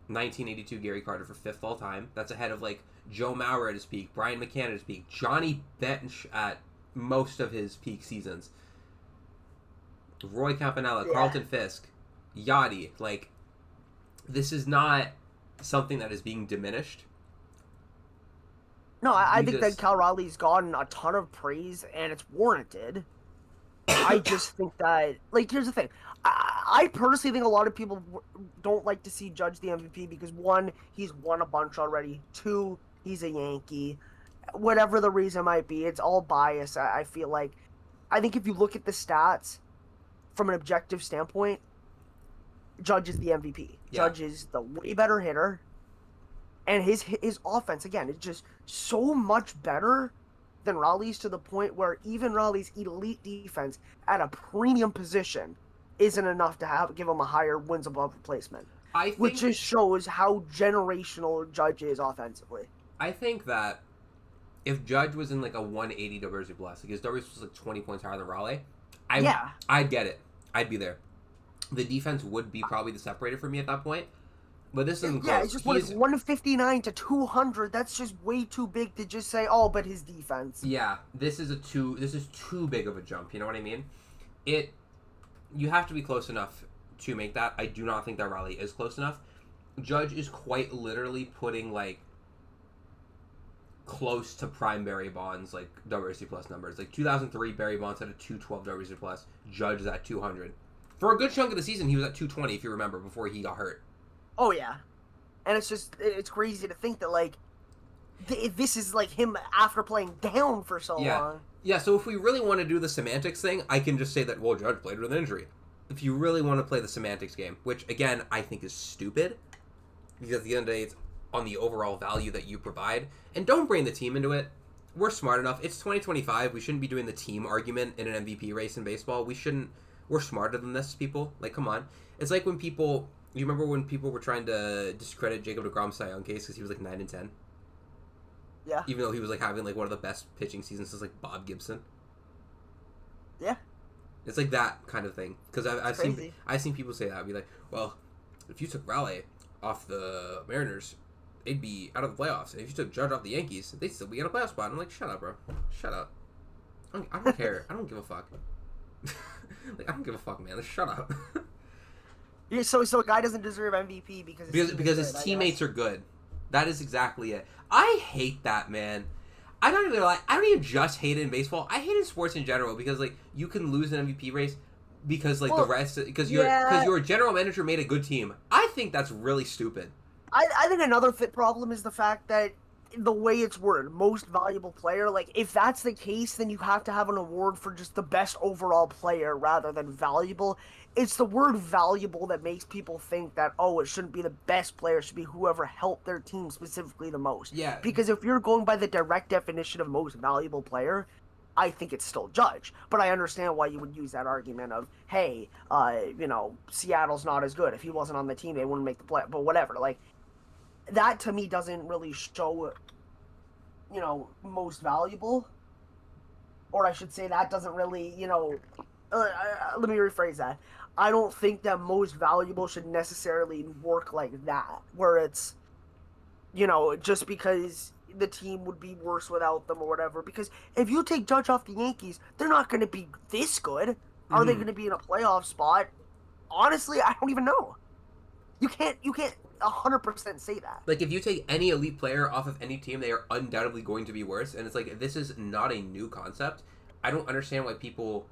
1982 Gary Carter for 5th all time. That's ahead of like Joe Mauer at his peak, Brian McCann at his peak, Johnny Bench at most of his peak seasons, Roy Campanella, Carlton Fisk, Yachty. Like, this is not something that is being diminished. No, I think that Cal Raleigh's gotten a ton of praise, and it's warranted. I just think that, like, here's the thing. I personally think a lot of people don't like to see Judge the MVP because, one, he's won a bunch already. Two, he's a Yankee. Whatever the reason might be, it's all bias. I feel like. I think if you look at the stats from an objective standpoint, Judge is the MVP. Yeah. Judge is the way better hitter. And his offense, again, is just so much better than Raleigh's, to the point where even Raleigh's elite defense at a premium position isn't enough to give him a higher wins above replacement. Which just shows how generational Judge is offensively. I think that if Judge was in like a 180 WRC plus, like his WRC was like 20 points higher than Raleigh, I'd get it. I'd be there. The defense would be probably the separator for me at that point. But this isn't close. Yeah, it's just when it's 159 to 200, that's just way too big to just say, oh, but his defense. Yeah, this is too big of a jump, you know what I mean? You have to be close enough to make that. I do not think that Raleigh is close enough. Judge is quite literally putting, like, close to prime Barry Bonds, like, WRC plus numbers. Like, 2003, Barry Bonds had a 212 WRC plus. Judge is at 200. For a good chunk of the season, he was at 220, if you remember, before he got hurt. Oh, yeah. And it's crazy to think that, like, this is, like, him after playing down for so long. Yeah, so if we really want to do the semantics thing, I can just say that, well, Judge played with an injury. If you really want to play the semantics game, which, again, I think is stupid, because at the end of the day, it's on the overall value that you provide, and don't bring the team into it. We're smart enough. It's 2025. We shouldn't be doing the team argument in an MVP race in baseball. We're smarter than this, people. Like, come on. It's like when people... You remember when people were trying to discredit Jacob deGrom's Cy Young case because he was like 9-10? Yeah. Even though he was like having like one of the best pitching seasons since like Bob Gibson. Yeah. It's like that kind of thing. Because I've seen people say that. I'd be like, well, if you took Raleigh off the Mariners, they'd be out of the playoffs. And if you took Judge off the Yankees, they'd still be in a playoff spot. And I'm like, shut up, bro. Shut up. I don't care. I don't give a fuck. Like, I don't give a fuck, man. Just shut up. Yeah, so a guy doesn't deserve MVP because his teammates are good. That is exactly it. I hate that, man. I don't even just hate it in baseball. I hate it in sports in general because like you can lose an MVP race because like because your general manager made a good team. I think that's really stupid. I think another problem is the fact that the way it's worded, most valuable player, like if that's the case, then you have to have an award for just the best overall player rather than valuable. It's the word valuable that makes people think that, oh, it shouldn't be the best player, it should be whoever helped their team specifically the most. Yeah. Because if you're going by the direct definition of most valuable player, I think it's still Judge. But I understand why you would use that argument of, hey, Seattle's not as good. If he wasn't on the team, they wouldn't make the play. But whatever, like, that to me doesn't really show, most valuable. Or I should say that doesn't really, let me rephrase that. I don't think that most valuable should necessarily work like that, where it's, just because the team would be worse without them or whatever. Because if you take Judge off the Yankees, they're not going to be this good. Are they going to be in a playoff spot? Honestly, I don't even know. You can't 100% say that. Like, if you take any elite player off of any team, they are undoubtedly going to be worse. And it's like, this is not a new concept. I don't understand why people...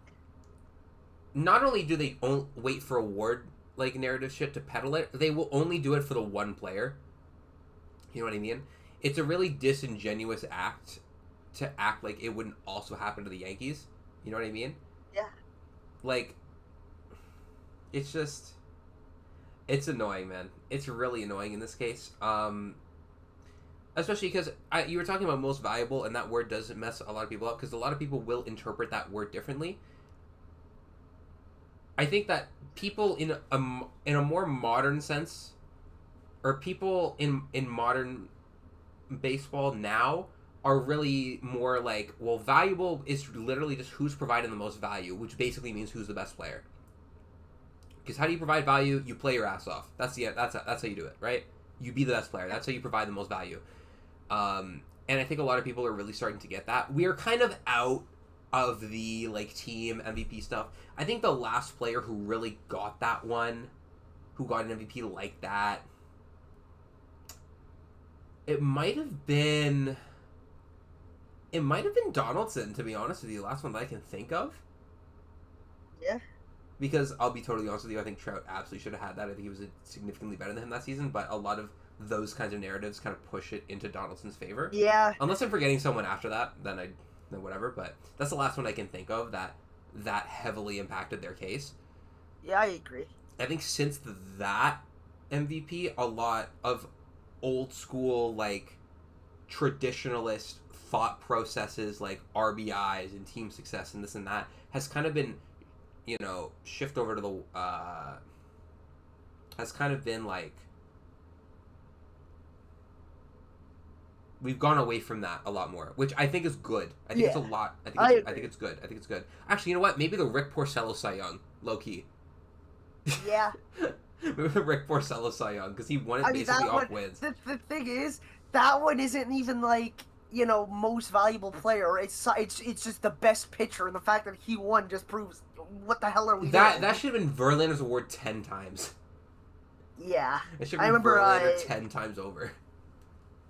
Not only do they wait for award, like, narrative shit to peddle it, they will only do it for the one player. You know what I mean? It's a really disingenuous act to act like it wouldn't also happen to the Yankees. You know what I mean? Yeah. Like, it's just... It's annoying, man. It's really annoying in this case. Especially because you were talking about most valuable, and that word does mess a lot of people up, because a lot of people will interpret that word differently. I think that people in a more modern sense, or people in modern baseball now, are really more like, well, valuable is literally just who's providing the most value, which basically means who's the best player. Because how do you provide value? You play your ass off. That's how you do it, right? You be the best player. That's how you provide the most value. And I think a lot of people are really starting to get that. We are kind of out of the like team MVP stuff. I think the last player who really got that one, who got an MVP like that, it might have been Donaldson, to be honest with you. The last one that I can think of. Yeah. Because I'll be totally honest with you, I think Trout absolutely should have had that. I think he was significantly better than him that season, but a lot of those kinds of narratives kind of push it into Donaldson's favor. Yeah. Unless I'm forgetting someone after that, then whatever. But that's the last one I can think of that heavily impacted their case. Yeah, I agree. I think since that MVP, a lot of old school, like, traditionalist thought processes, like RBIs and team success and this and that, has kind of been, you know, shift over to the, has kind of been like, we've gone away from that a lot more, which I think is good. I think it's a lot. I think it's good. I think it's good. Actually, you know what? Maybe the Rick Porcello Cy Young, low key. Yeah. Maybe the Rick Porcello Cy Young, because he won it basically off wins. The thing is, that one isn't even like, you know, most valuable player. It's just the best pitcher, and the fact that he won just proves what the hell are we doing? That should have been Verlander's award 10 times. Yeah. It should have been Verlander 10 times over.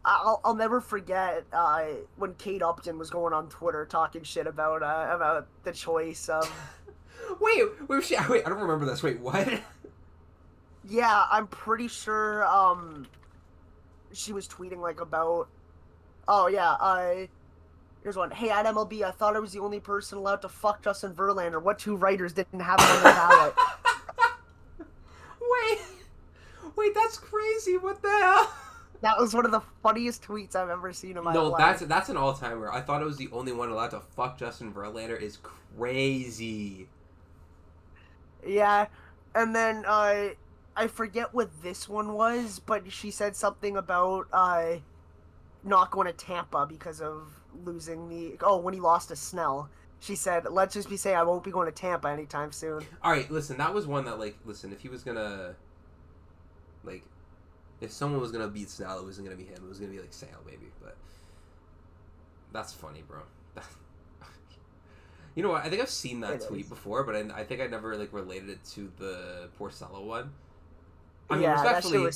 I'll never forget when Kate Upton was going on Twitter talking shit about the choice of. wait, I don't remember this. Wait, what? Yeah, I'm pretty sure she was tweeting like about. Oh yeah, here's one. Hey, at MLB, I thought I was the only person allowed to fuck Justin Verlander. What two writers didn't have him on their ballot? Wait, that's crazy. What the hell? That was one of the funniest tweets I've ever seen in my life. No, that's an all-timer. I thought I was the only one allowed to fuck Justin Verlander is crazy. Yeah, and then I forget what this one was, but she said something about not going to Tampa because of losing when he lost to Snell. She said, let's just say I won't be going to Tampa anytime soon. All right, listen, that was one that, like, listen, if he was gonna, like, if someone was gonna beat Snell, it wasn't gonna be him. It was gonna be like Sale, maybe. But that's funny, bro. You know what? I think I've seen that tweet before, but I think I never like related it to the Porcello one. I mean, respectfully,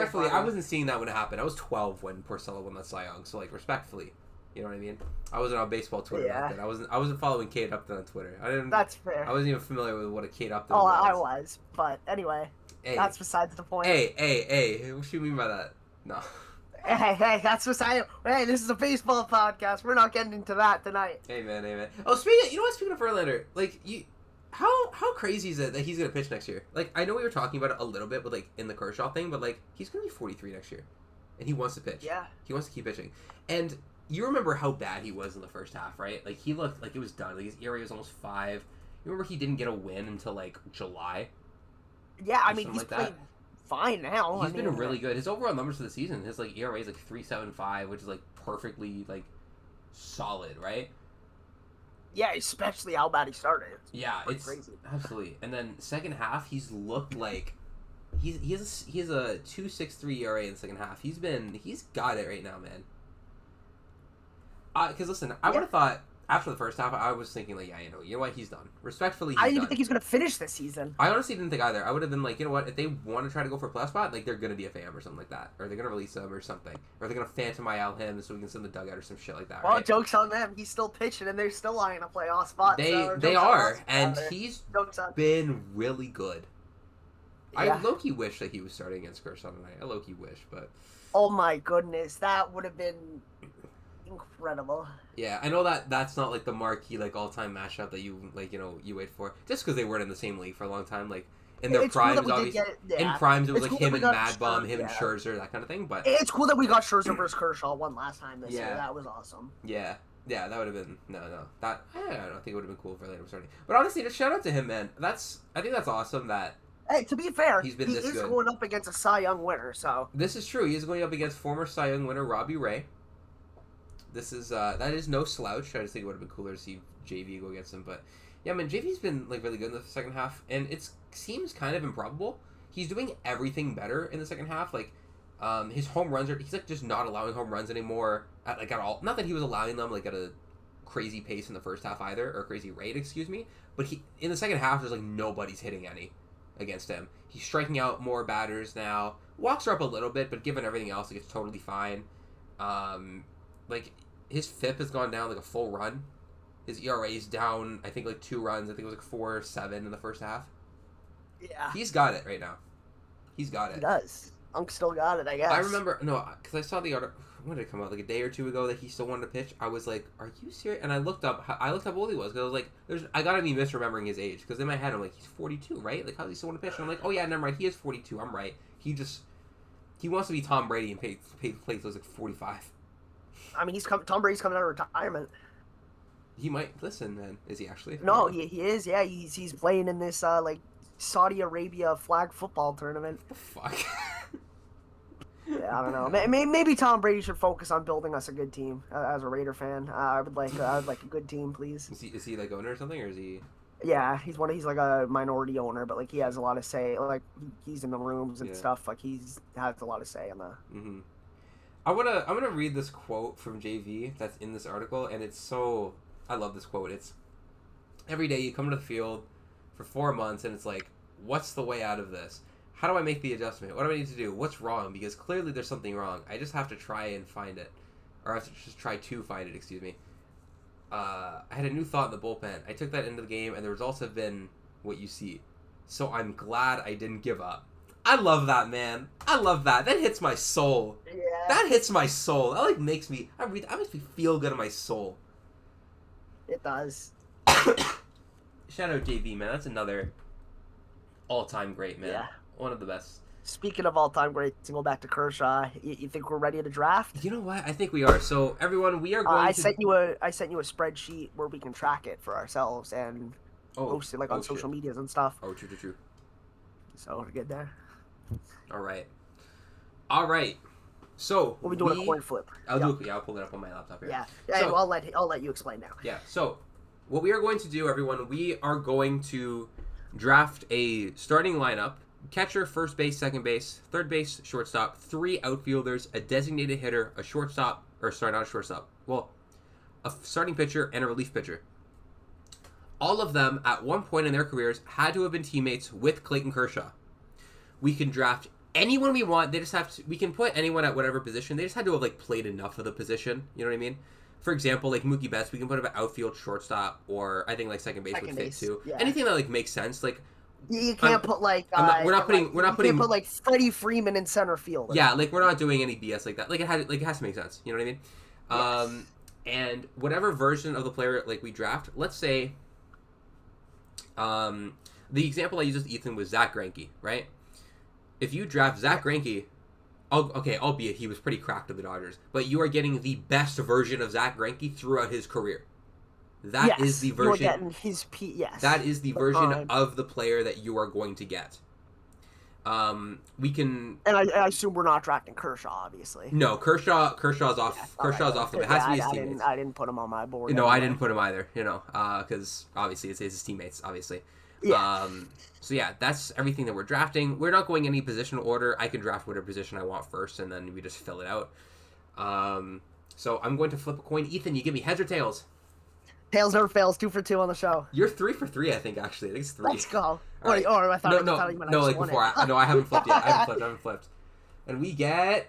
funny. I wasn't seeing that when it happened. I was 12 when Porcello won that Cy Young, so like respectfully, you know what I mean? I wasn't on baseball Twitter back then. I wasn't following Kate Upton on Twitter. That's fair. I wasn't even familiar with what a Kate Upton was. I was, but anyway. Hey, that's besides the point. Hey, what do you mean by that? No. Hey, that's beside. Hey, this is a baseball podcast. We're not getting into that tonight. Hey, man. Oh, speaking of Verlander, like, how crazy is it that he's gonna pitch next year? Like, I know we were talking about it a little bit with like in the Kershaw thing, but like he's gonna be 43 next year, and he wants to pitch. Yeah. He wants to keep pitching, and you remember how bad he was in the first half, right? Like he looked like it was done. Like his ERA was almost 5. You remember he didn't get a win until like July. Yeah, I mean, he's playing fine now. He's been really good. His overall numbers for the season, his like ERA is like 3.75, which is like perfectly like solid, right? Yeah, especially how bad he started. Yeah, it's crazy. Absolutely. And then second half, he's looked like he has a 2.63 ERA in the second half. He's got it right now, man. Because listen, I would have thought after the first half, I was thinking like, yeah, you know what, he's done. Respectfully, he's I didn't done. even think he's gonna finish this season. I honestly didn't think either. I would have been like, you know what, if they want to try to go for a playoff spot, like they're gonna DFA him or something like that, or they're gonna release him or something, or they're gonna Phantom IL him so we can send the dugout or some shit like that. Well, right? Joke's on them. He's still pitching, and they're still eyeing a playoff spot. They are, and he's been really good. Yeah. I low-key wish that he was starting against Kershaw tonight. I low-key wish, but... Oh my goodness, that would have been incredible. Yeah, I know that that's not like the marquee like all-time mashup that you like, you know, you wait for. Just because they weren't in the same league for a long time, like in their primes, cool obviously. In primes, it was like him and Mad Bum, him and Scherzer, that kind of thing. But it's cool that we got Scherzer versus Kershaw one last time this year. That was awesome. Yeah, that would have been that. I don't think it would have been cool for later starting. But honestly, just shout out to him, man. I think that's awesome that. Hey, to be fair, he is going up against a Cy Young winner, so... This is true. He's going up against former Cy Young winner Robbie Ray. This is, that is no slouch. I just think it would have been cooler to see JV go against him. But, yeah, man, JV's been, like, really good in the second half. And it seems kind of improbable. He's doing everything better in the second half. Like, his home runs he's, like, just not allowing home runs anymore at all. Not that he was allowing them, like, at a crazy pace in the first half either. Or crazy rate, excuse me. But in the second half, there's, like, nobody's hitting any against him. He's striking out more batters now. Walks are up a little bit, but given everything else, like, it's totally fine. Like, his FIP has gone down like a full run. His ERA is down, I think, like 2 runs. I think it was like 4-7 in the first half. Yeah. He's got it right now. He's got it. He does. Unk still got it, I guess. I remember, because I saw the article, when did it come out? Like a day or two ago that he still wanted to pitch. I was like, are you serious? And I looked up how old he was. Because I was like, I gotta be misremembering his age. Because in my head, I'm like, he's 42, right? Like, how does he still want to pitch? And I'm like, oh yeah, never mind. He is 42. I'm right. He wants to be Tom Brady and play those like 45. I mean, Tom Brady's coming out of retirement. He might listen. Then is he actually? No, he is. Yeah, he's playing in this like Saudi Arabia flag football tournament. What the fuck? Yeah, I don't know. Maybe Tom Brady should focus on building us a good team. As a Raider fan, I would like a good team, please. Is he like owner or something, or is he? Yeah, he's like a minority owner, but like he has a lot of say. Like he's in the rooms and stuff. Like has a lot of say in the. Mm-hmm. I'm gonna read this quote from JV that's in this article, and it's so I love this quote. It's every day you come to the field for 4 months, and it's like, what's the way out of this? How do I make the adjustment? What do I need to do? What's wrong? Because clearly there's something wrong. I just have to try and find it, or I have to just try to find it. Excuse me. I had a new thought in the bullpen. I took that into the game, and the results have been what you see. So I'm glad I didn't give up. I love that, man. I love that. That hits my soul. Yeah. That hits my soul. That like makes me. That makes me feel good in my soul. It does. Shout out JV, man. That's another all-time great, man. Yeah. One of the best. Speaking of all-time greats, to go back to Kershaw, you think we're ready to draft? You know what? I think we are. So everyone, we are going I to. sent you a spreadsheet where we can track it for ourselves and post it like on social medias and stuff. Oh, true. So we're good there. All right. So we'll be doing a coin flip. I'll pull it up on my laptop here. Yeah. So, I'll let you explain now. Yeah. So what we are going to do, everyone, we are going to draft a starting lineup: catcher, first base, second base, third base, shortstop, 3 outfielders, a designated hitter, a shortstop, not a shortstop. Well, a starting pitcher and a relief pitcher. All of them, at one point in their careers, had to have been teammates with Clayton Kershaw. We can draft anyone we want. They just have to. We can put anyone at whatever position. They just had to have like played enough of the position. You know what I mean? For example, like Mookie Betts, we can put him at outfield, shortstop, or I think like second base would fit too. Yeah. Anything that like makes sense. Like you can't put like we're not putting put like Freddie Freeman in center field. Yeah, like we're not doing any BS like that. Like it has to make sense. You know what I mean? Yes. And whatever version of the player like we draft, let's say, the example I used with Ethan was Zach Greinke, right? If you draft Zach Greinke, albeit he was pretty cracked with the Dodgers, but you are getting the best version of Zach Greinke throughout his career. That is the version. You're getting his yes. That is the version of the player that you are going to get. We can. And I assume we're not drafting Kershaw, obviously. No, Kershaw's off. Yeah, Kershaw's off the. It has to be his teammates. I didn't put him on my board. No, I didn't put him either. Because obviously it's his teammates. Obviously. Yeah. So yeah, that's everything that we're drafting. We're not going any position order. I can draft whatever position I want first, and then we just fill it out. So I'm going to flip a coin. Ethan, you give me heads or tails? Tails never fails. 2 for 2 on the show. You're 3 for 3, I think, actually. I think it's 3. Let's go. Right. Or I thought no, you meant no, I like won before. it. No, I haven't flipped yet. I haven't flipped. And we get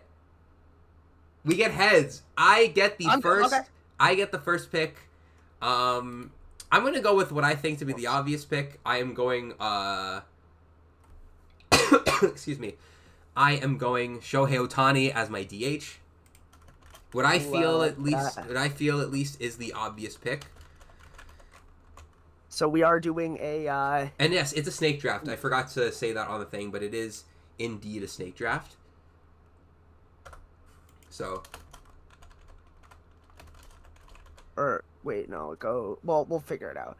heads. I get the first. Okay. I get the first pick. I'm going to go with what I think to be the obvious pick. I am going. Excuse me. I am going Shohei Ohtani as my DH. What I feel at least is the obvious pick. So we are doing a. And yes, it's a snake draft. I forgot to say that on the thing, but it is indeed a snake draft. So. Or wait, no, go. Well, we'll figure it out.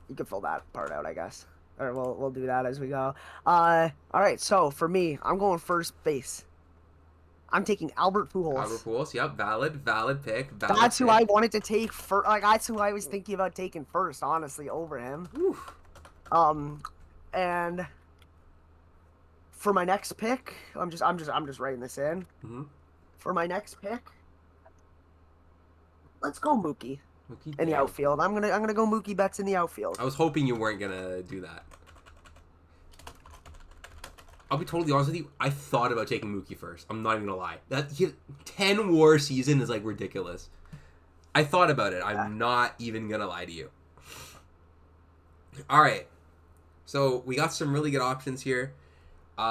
You can fill that part out, I guess. Or we'll do that as we go. All right. So for me, I'm going first base. I'm taking Albert Pujols. Albert Pujols, yep, valid pick. That's who I wanted to take first. Like that's who I was thinking about taking first, honestly, over him. Oof. And for my next pick, I'm just writing this in. Mm-hmm. For my next pick, let's go Mookie in the outfield. I'm gonna go Mookie Betts in the outfield. I was hoping you weren't gonna do that. I'll be totally honest with you. I thought about taking Mookie first. I'm not even gonna lie. 10 WAR season is like ridiculous. I thought about it. I'm not even gonna lie to you. All right. So we got some really good options here. You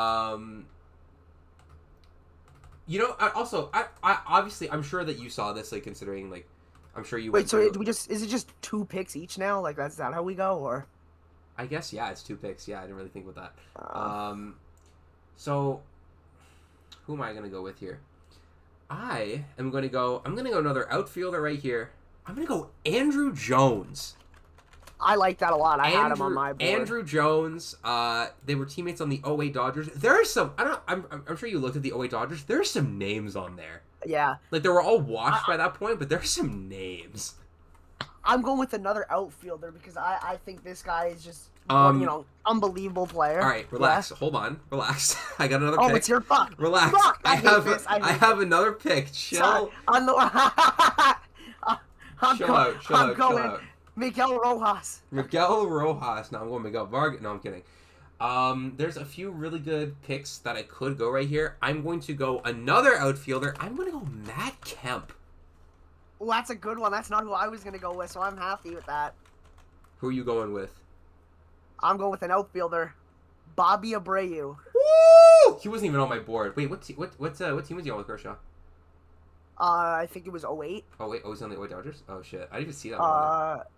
know, I obviously I'm sure that you saw this. Like considering like, I'm sure you. Wait. So is it just 2 picks each now? Like is that how we go or? I guess yeah. It's 2 picks. Yeah, I didn't really think about that. So, who am I going to go with here? I'm going to go another outfielder right here. I'm going to go Andrew Jones. I like that a lot. I had him on my board. Andrew Jones, they were teammates on the 08 Dodgers. There are some, I'm sure you looked at the 08 Dodgers. There are some names on there. Yeah. Like, they were all washed by that point, but there are some names. I'm going with another outfielder because I think this guy is just unbelievable player. All right, relax. Yeah. Hold on, relax. I got another pick. Oh, it's your fuck. Relax. Fuck. I have another pick. Chill. I'm Chill out. Miguel Rojas. Miguel Rojas. No, I'm going Miguel Vargas. No, I'm kidding. There's a few really good picks that I could go right here. I'm going to go another outfielder. I'm going to go Matt Kemp. Well, that's a good one. That's not who I was going to go with, so I'm happy with that. Who are you going with? I'm going with an outfielder, Bobby Abreu. Woo! He wasn't even on my board. Wait, what team was he on with Kershaw? I think it was 08. Oh, wait. Oh, he's on the 08 Dodgers? Oh, shit. I didn't even see that one.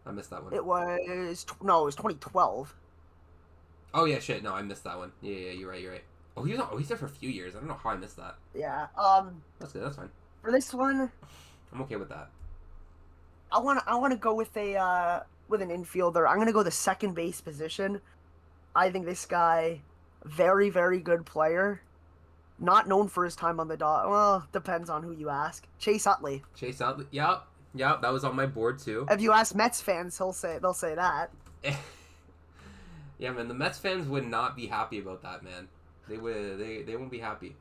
I missed that one. It was 2012. Oh, yeah, shit. No, I missed that one. Yeah, you're right. Oh, he's there for a few years. I don't know how I missed that. Yeah. That's good. That's fine. For this one, I'm okay with that. I want to go with an infielder. I'm gonna go the second base position. I think this guy, very very good player, not known for his time on the dot. Well, depends on who you ask. Chase Utley. Yep. That was on my board too. If you ask Mets fans, they'll say that. Yeah, man. The Mets fans would not be happy about that, man. They won't be happy.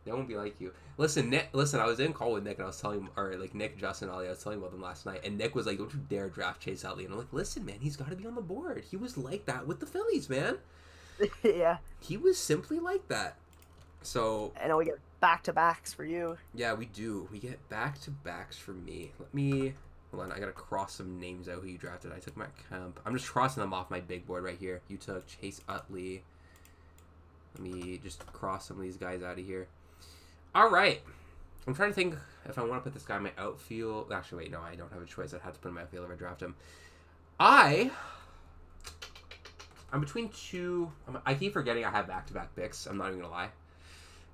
They won't be like you. Listen, I was in call with Nick and I was telling him, or like Nick, Justin, Ollie, I was telling him about them last night, and Nick was like, "Don't you dare draft Chase Utley." And I'm like, "Listen, man, he's got to be on the board. He was like that with the Phillies, man." Yeah. He was simply like that. So. And we get back-to-backs for you. Yeah, we do. We get back-to-backs for me. Hold on, I gotta cross some names out who you drafted. I took Matt Kemp. I'm just crossing them off my big board right here. You took Chase Utley. Let me just cross some of these guys out of here. All right. I'm trying to think if I want to put this guy in my outfield. Actually, wait, no, I don't have a choice. I'd have to put him in my outfield if I draft him. I'm between two. I keep forgetting I have back-to-back picks. I'm not even going to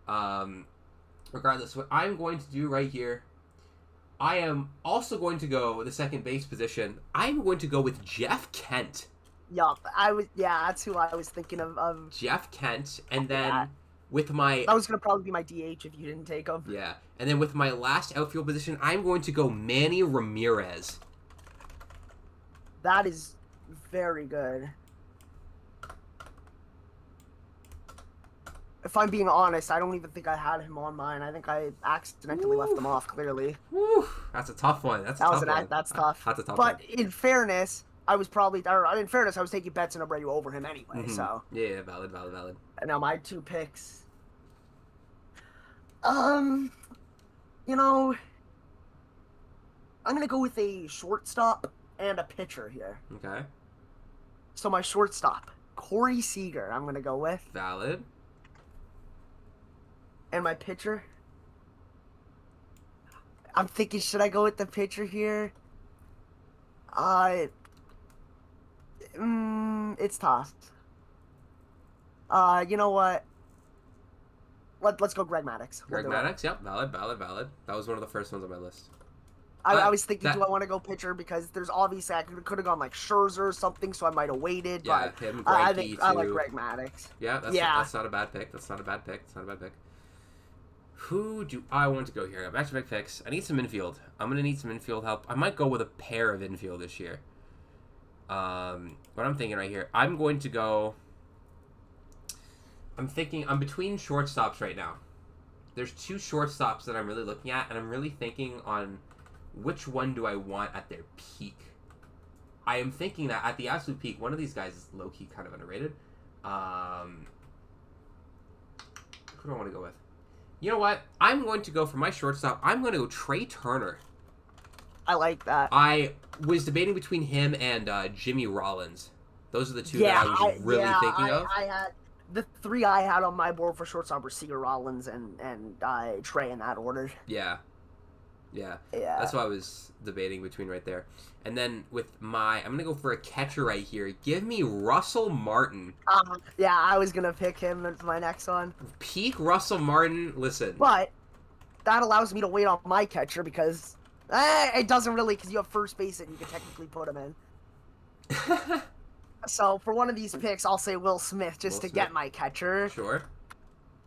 lie. Regardless, what I'm going to do right here, I am also going to go the second base position. I'm going to go with Jeff Kent. Yup, that's who I was thinking of. Jeff Kent, and then with my... That was going to probably be my DH if you didn't take him. Yeah, and then with my last outfield position, I'm going to go Manny Ramirez. That is very good. if I'm being honest, I don't even think I had him on mine. I think I accidentally left him off, clearly. Woo. That's a tough one. That's That's tough. That's a tough one. But in fairness, I was taking Betts and Abreu over him anyway, so. Yeah, valid. And now my 2 picks. You know, I'm going to go with a shortstop and a pitcher here. Okay. So my shortstop, Corey Seager, I'm going to go with. Valid. And my pitcher, I'm thinking, should I go with the pitcher here? It's tough. You know what? Let's go Greg Maddux. Greg Maddux, yep, valid. That was one of the first ones on my list. I was thinking, do I want to go pitcher? Because there's obviously, I could have gone like Scherzer or something, so I might have waited. Yeah, but him, I think I like Greg Maddux. Yeah, that's not a bad pick. Who do I want to go here? Back to back picks. I need some infield. I'm going to need some infield help. I might go with a pair of infield this year. What I'm thinking right here, I'm going to go... I'm between shortstops right now. There's 2 shortstops that I'm really looking at, and I'm really thinking on which one do I want at their peak. I am thinking that at the absolute peak, one of these guys is low-key kind of underrated. Who do I want to go with? You know what? I'm going to go for my shortstop. I'm going to go Trey Turner. I like that. I was debating between him and Jimmy Rollins. Those are the 2 that I was really thinking of. I had the 3 I had on my board for shortstop were Seager, Rollins, and Trey in that order. Yeah. That's what I was debating between right there. And then I'm going to go for a catcher right here. Give me Russell Martin. Yeah, I was going to pick him as my next one. Peak Russell Martin, listen. But that allows me to wait on my catcher because it doesn't really, because you have first base and you can technically put him in. So for one of these picks, I'll say Will Smith just to get my catcher. Sure.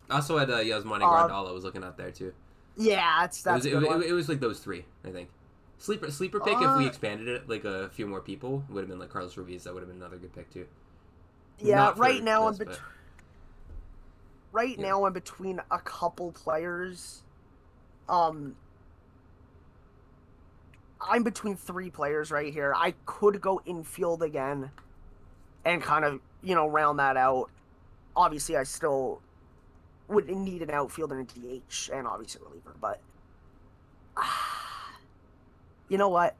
I also had Yasmani Grandal I was looking at there too. Yeah, it was like those 3, I think. Sleeper pick, if we expanded it like a few more people, would have been like Carlos Ruiz. That would have been another good pick too. Yeah, right now I'm between a couple players. I'm between 3 players right here. I could go infield again and kind of, round that out. Obviously, I still would need an outfielder and DH and obviously a reliever, but you know what?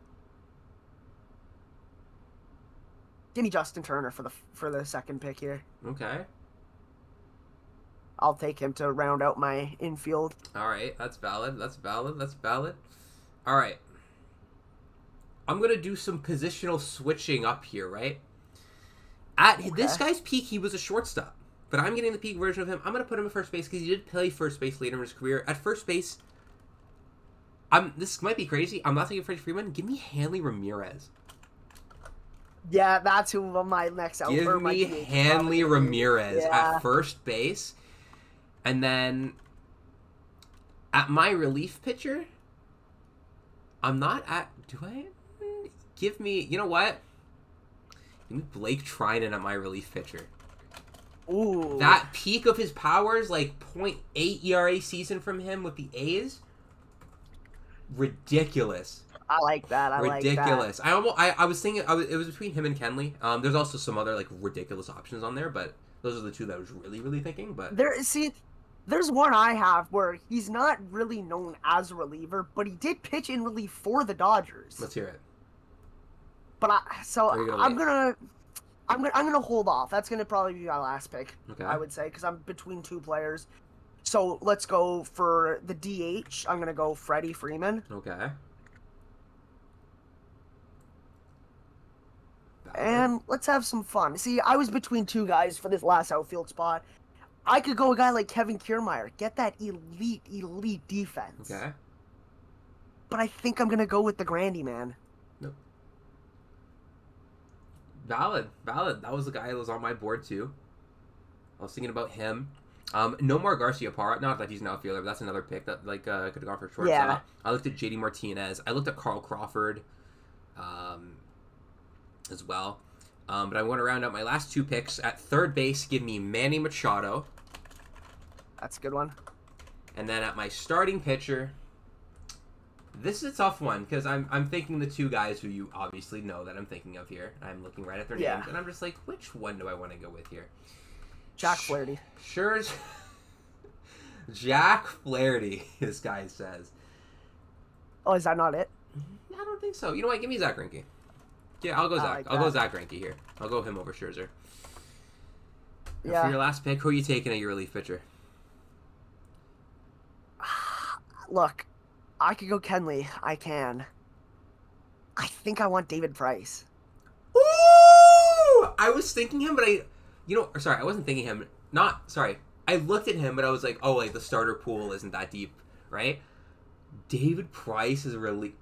Give me Justin Turner for the second pick here. Okay. I'll take him to round out my infield. All right, that's valid. All right. I'm going to do some positional switching up here, right? At this guy's peak, he was a shortstop. But I'm getting the peak version of him. I'm going to put him at first base because he did play first base later in his career. At first base, this might be crazy. I'm not thinking Freddie Freeman. Give me Hanley Ramirez. Yeah, that's who my next outfielder. Give me Hanley Ramirez at first base. And then at my relief pitcher, I'm not at... Do I... Give me... You know what? Give me Blake Trinan at my relief pitcher. Ooh. That peak of his powers, like .8 ERA season from him with the A's, ridiculous. I like that. Ridiculous. I was thinking it was between him and Kenley. There's also some other like ridiculous options on there, but those are the 2 that I was really thinking. But there's one I have where he's not really known as a reliever, but he did pitch in relief for the Dodgers. Let's hear it. But I'm gonna hold off. That's gonna probably be my last pick. Okay. I would say because I'm between 2 players. So let's go for the DH. I'm gonna go Freddie Freeman. Okay. And let's have some fun. See, I was between 2 guys for this last outfield spot. I could go a guy like Kevin Kiermaier, get that elite defense. Okay. But I think I'm gonna go with the Grandy man. Nope. Valid. That was the guy that was on my board too. I was thinking about him. Nomar Garciaparra, not that he's an outfielder, but that's another pick that could have gone for shortstop. Yeah. I looked at JD Martinez. I looked at Carl Crawford, as well. But I want to round out my last 2 picks. At third base, give me Manny Machado. That's a good one. And then at my starting pitcher, this is a tough one because I'm thinking the two guys who you obviously know that I'm thinking of here. I'm looking right at their names, and I'm just like, which one do I want to go with here? Jack Flaherty. Sure. Jack Flaherty, this guy says. Oh, is that not it? I don't think so. You know what? Give me Zach Greinke. Yeah, I'll go Zach. I'll go Zach Greinke here. I'll go him over Scherzer. Yeah. For your last pick, who are you taking at your relief pitcher? Look, I could go Kenley. I can. I think I want David Price. Ooh! I was thinking him, but I wasn't thinking him. I looked at him, but I was like, oh, like the starter pool isn't that deep, right? David Price is really.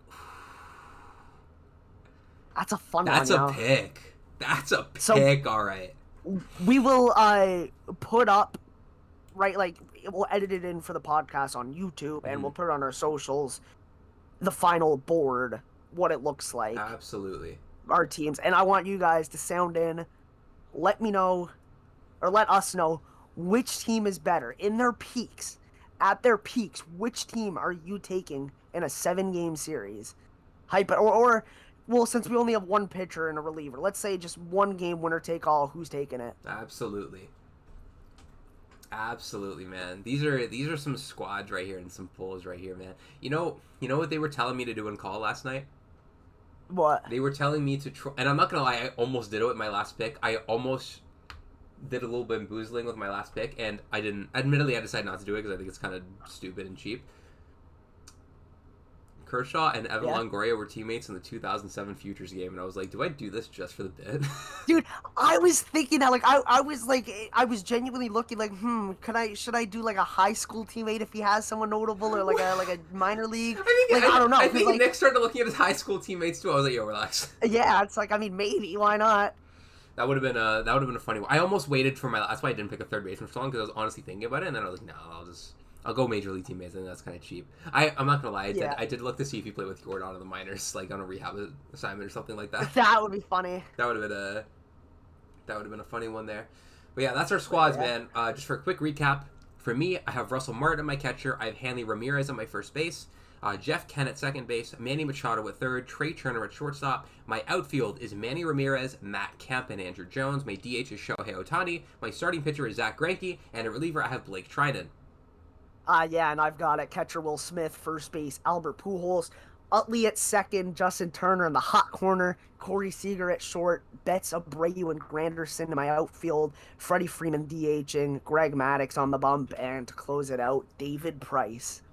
That's a fun one. That's a pick. That's a pick. All right. We will put up, right? Like we'll edit it in for the podcast on YouTube, and we'll put it on our socials. The final board, what it looks like. Absolutely. Our teams, and I want you guys to sound in. Let me know, or let us know which team is better in their peaks. At their peaks, which team are you taking in a 7-game series? Hype it, or well, since we only have one pitcher and a reliever, let's say just one game, winner take all. Who's taking it? Absolutely, man. These are some squads right here and some pulls right here, man. You know what they were telling me to do in call last night? What? They were telling me to try, and I'm not gonna lie, I almost did it with my last pick. I almost did a little bamboozling with my last pick, and I didn't. Admittedly, I decided not to do it because I think it's kind of stupid and cheap. Kershaw and Evan Longoria were teammates in the 2007 Futures game, and I was like, do I do this just for the bit? Dude, I was thinking that, like, I was genuinely looking like, should I do like a high school teammate if he has someone notable, or like a minor league? I don't know. I think Nick started looking at his high school teammates too. I was like, yo, relax. Yeah, it's like, I mean, maybe, why not? That would have been a funny one. I almost waited for that's why I didn't pick a third baseman for so long, because I was honestly thinking about it, and then I was like, no, I'll go major league teammates. I think that's kind of cheap. I'm not gonna lie. I did look to see if he played with Jordan in the minors, like on a rehab assignment or something like that. That would be funny. That would have been a funny one there. But yeah, that's our squads, man. Just for a quick recap, for me, I have Russell Martin at my catcher. I have Hanley Ramirez at my first base. Jeff Kent at second base, Manny Machado at third, Trey Turner at shortstop. My outfield is Manny Ramirez, Matt Kemp, and Andrew Jones. My DH is Shohei Ohtani. My starting pitcher is Zach Greinke, and at reliever I have Blake Trinan. And I've got at catcher Will Smith, first base Albert Pujols, Utley at second, Justin Turner in the hot corner, Corey Seager at short, Betts, Abreu, and Granderson in my outfield, Freddie Freeman DHing, Greg Maddux on the bump, and to close it out, David Price.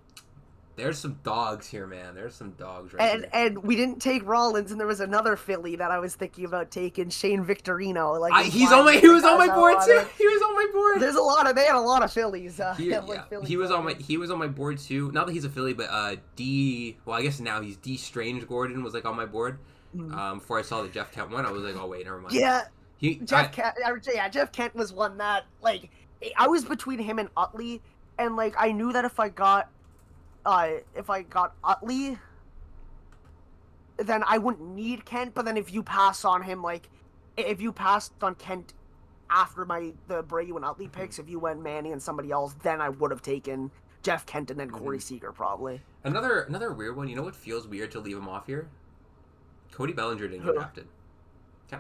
There's some dogs here, man. There's some dogs right here. And we didn't take Rollins, and there was another Philly that I was thinking about taking, Shane Victorino. He was on my board too. He was on my board. They had a lot of Phillies. He was on my board too. Not that he's a Philly, but I guess now he's D. Strange Gordon was like on my board. Before I saw the Jeff Kent one, I was like, oh wait, never mind. Yeah. Jeff Kent was one that, like, I was between him and Utley, and like I knew that if I got Utley, then I wouldn't need Kent. But then if you pass on him, like, if you passed on Kent after the Abreu and Utley picks, if you went Manny and somebody else, then I would have taken Jeff Kent and then Corey Seager probably. Another weird one. You know what feels weird to leave him off here? Cody Bellinger didn't get drafted.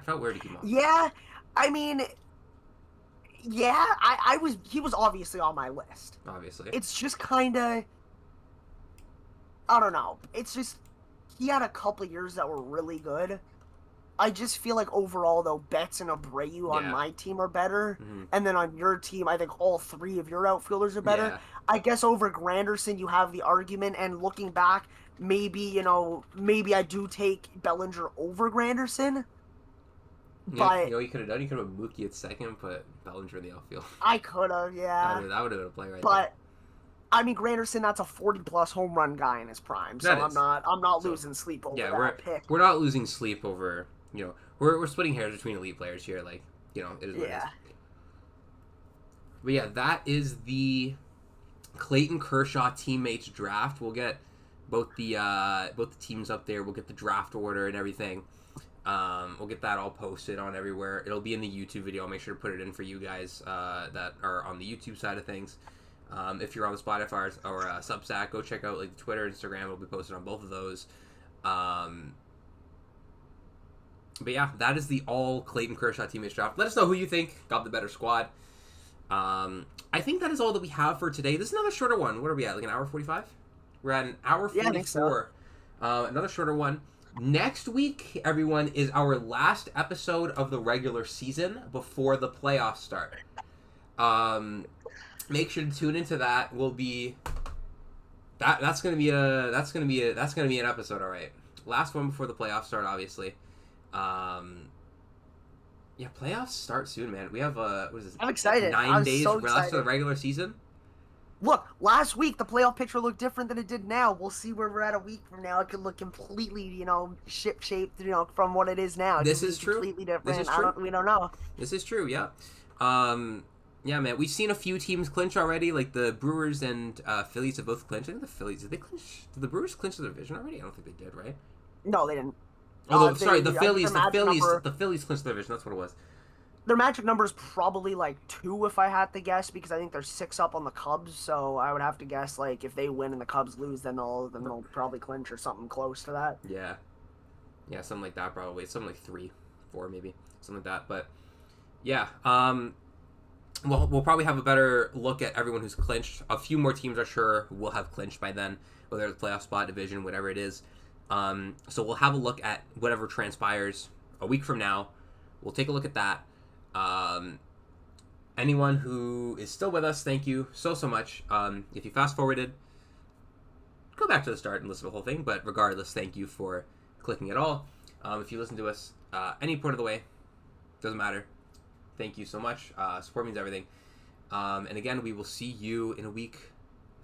Felt weird to keep him off. Yeah, I mean, yeah, he was obviously on my list. Obviously. It's just kind of, I don't know. It's just, he had a couple years that were really good. I just feel like overall, though, Betts and Abreu on my team are better. And then on your team, I think all three of your outfielders are better. Yeah. I guess over Granderson, you have the argument. And looking back, maybe I do take Bellinger over Granderson. But you could have done. You could have Mookie at second, put Bellinger in the outfield. I could have, yeah. That would have been a play right there. But I mean, Granderson, that's a 40-plus home run guy in his prime, so I'm not losing sleep over that pick. We're not losing sleep over, we're splitting hairs between elite players here, like, it is what it is. But yeah, that is the Clayton Kershaw teammates draft. We'll get both the teams up there. We'll get the draft order and everything. We'll get that all posted on everywhere. It'll be in the YouTube video. I'll make sure to put it in for you guys that are on the YouTube side of things. If you're on the Spotify or Substack, go check out like Twitter, Instagram. It'll be posted on both of those. But yeah, that is the all Clayton Kershaw teammates draft. Let us know who you think got the better squad. I think that is all that we have for today. This is another shorter one. What are we at? Like an hour 45? We're at an hour 44. Yeah, I think so. Another shorter one. Next week, everyone, is our last episode of the regular season before the playoffs start. Make sure to tune into that. We'll be that's gonna be an episode, all right. Last one before the playoffs start, obviously. Yeah, playoffs start soon, man. We have what is this? I'm excited. 9 days so left to the regular season. Look, last week the playoff picture looked different than it did now. We'll see where we're at a week from now. It could look completely, ship-shaped, from what it is now. This is true. Completely different. This is true. We don't know. This is true. Yeah. Yeah, man. We've seen a few teams clinch already. Like the Brewers and Phillies have both clinched. I think the Phillies did they clinch? Did the Brewers clinch the division already? I don't think they did. Right? No, they didn't. Although, sorry, the Phillies clinched the division. That's what it was. Their magic number is probably like 2 if I had to guess, because I think they're 6 up on the Cubs. So I would have to guess like if they win and the Cubs lose, then they'll probably clinch or something close to that. Yeah, something like that probably. Something like 3, 4 maybe, something like that. But yeah, we'll probably have a better look at everyone who's clinched. A few more teams are sure will have clinched by then, whether it's playoff spot, division, whatever it is. So we'll have a look at whatever transpires a week from now. We'll take a look at that. Anyone who is still with us, thank you so much. If you fast forwarded, go back to the start and listen to the whole thing. But regardless, thank you for clicking at all. If you listen to us any point of the way, doesn't matter. Thank you so much. Support means everything. And again, we will see you in a week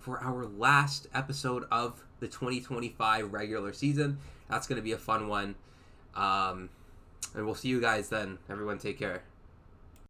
for our last episode of the 2025 regular season. That's going to be a fun one. And we'll see you guys then. Everyone take care.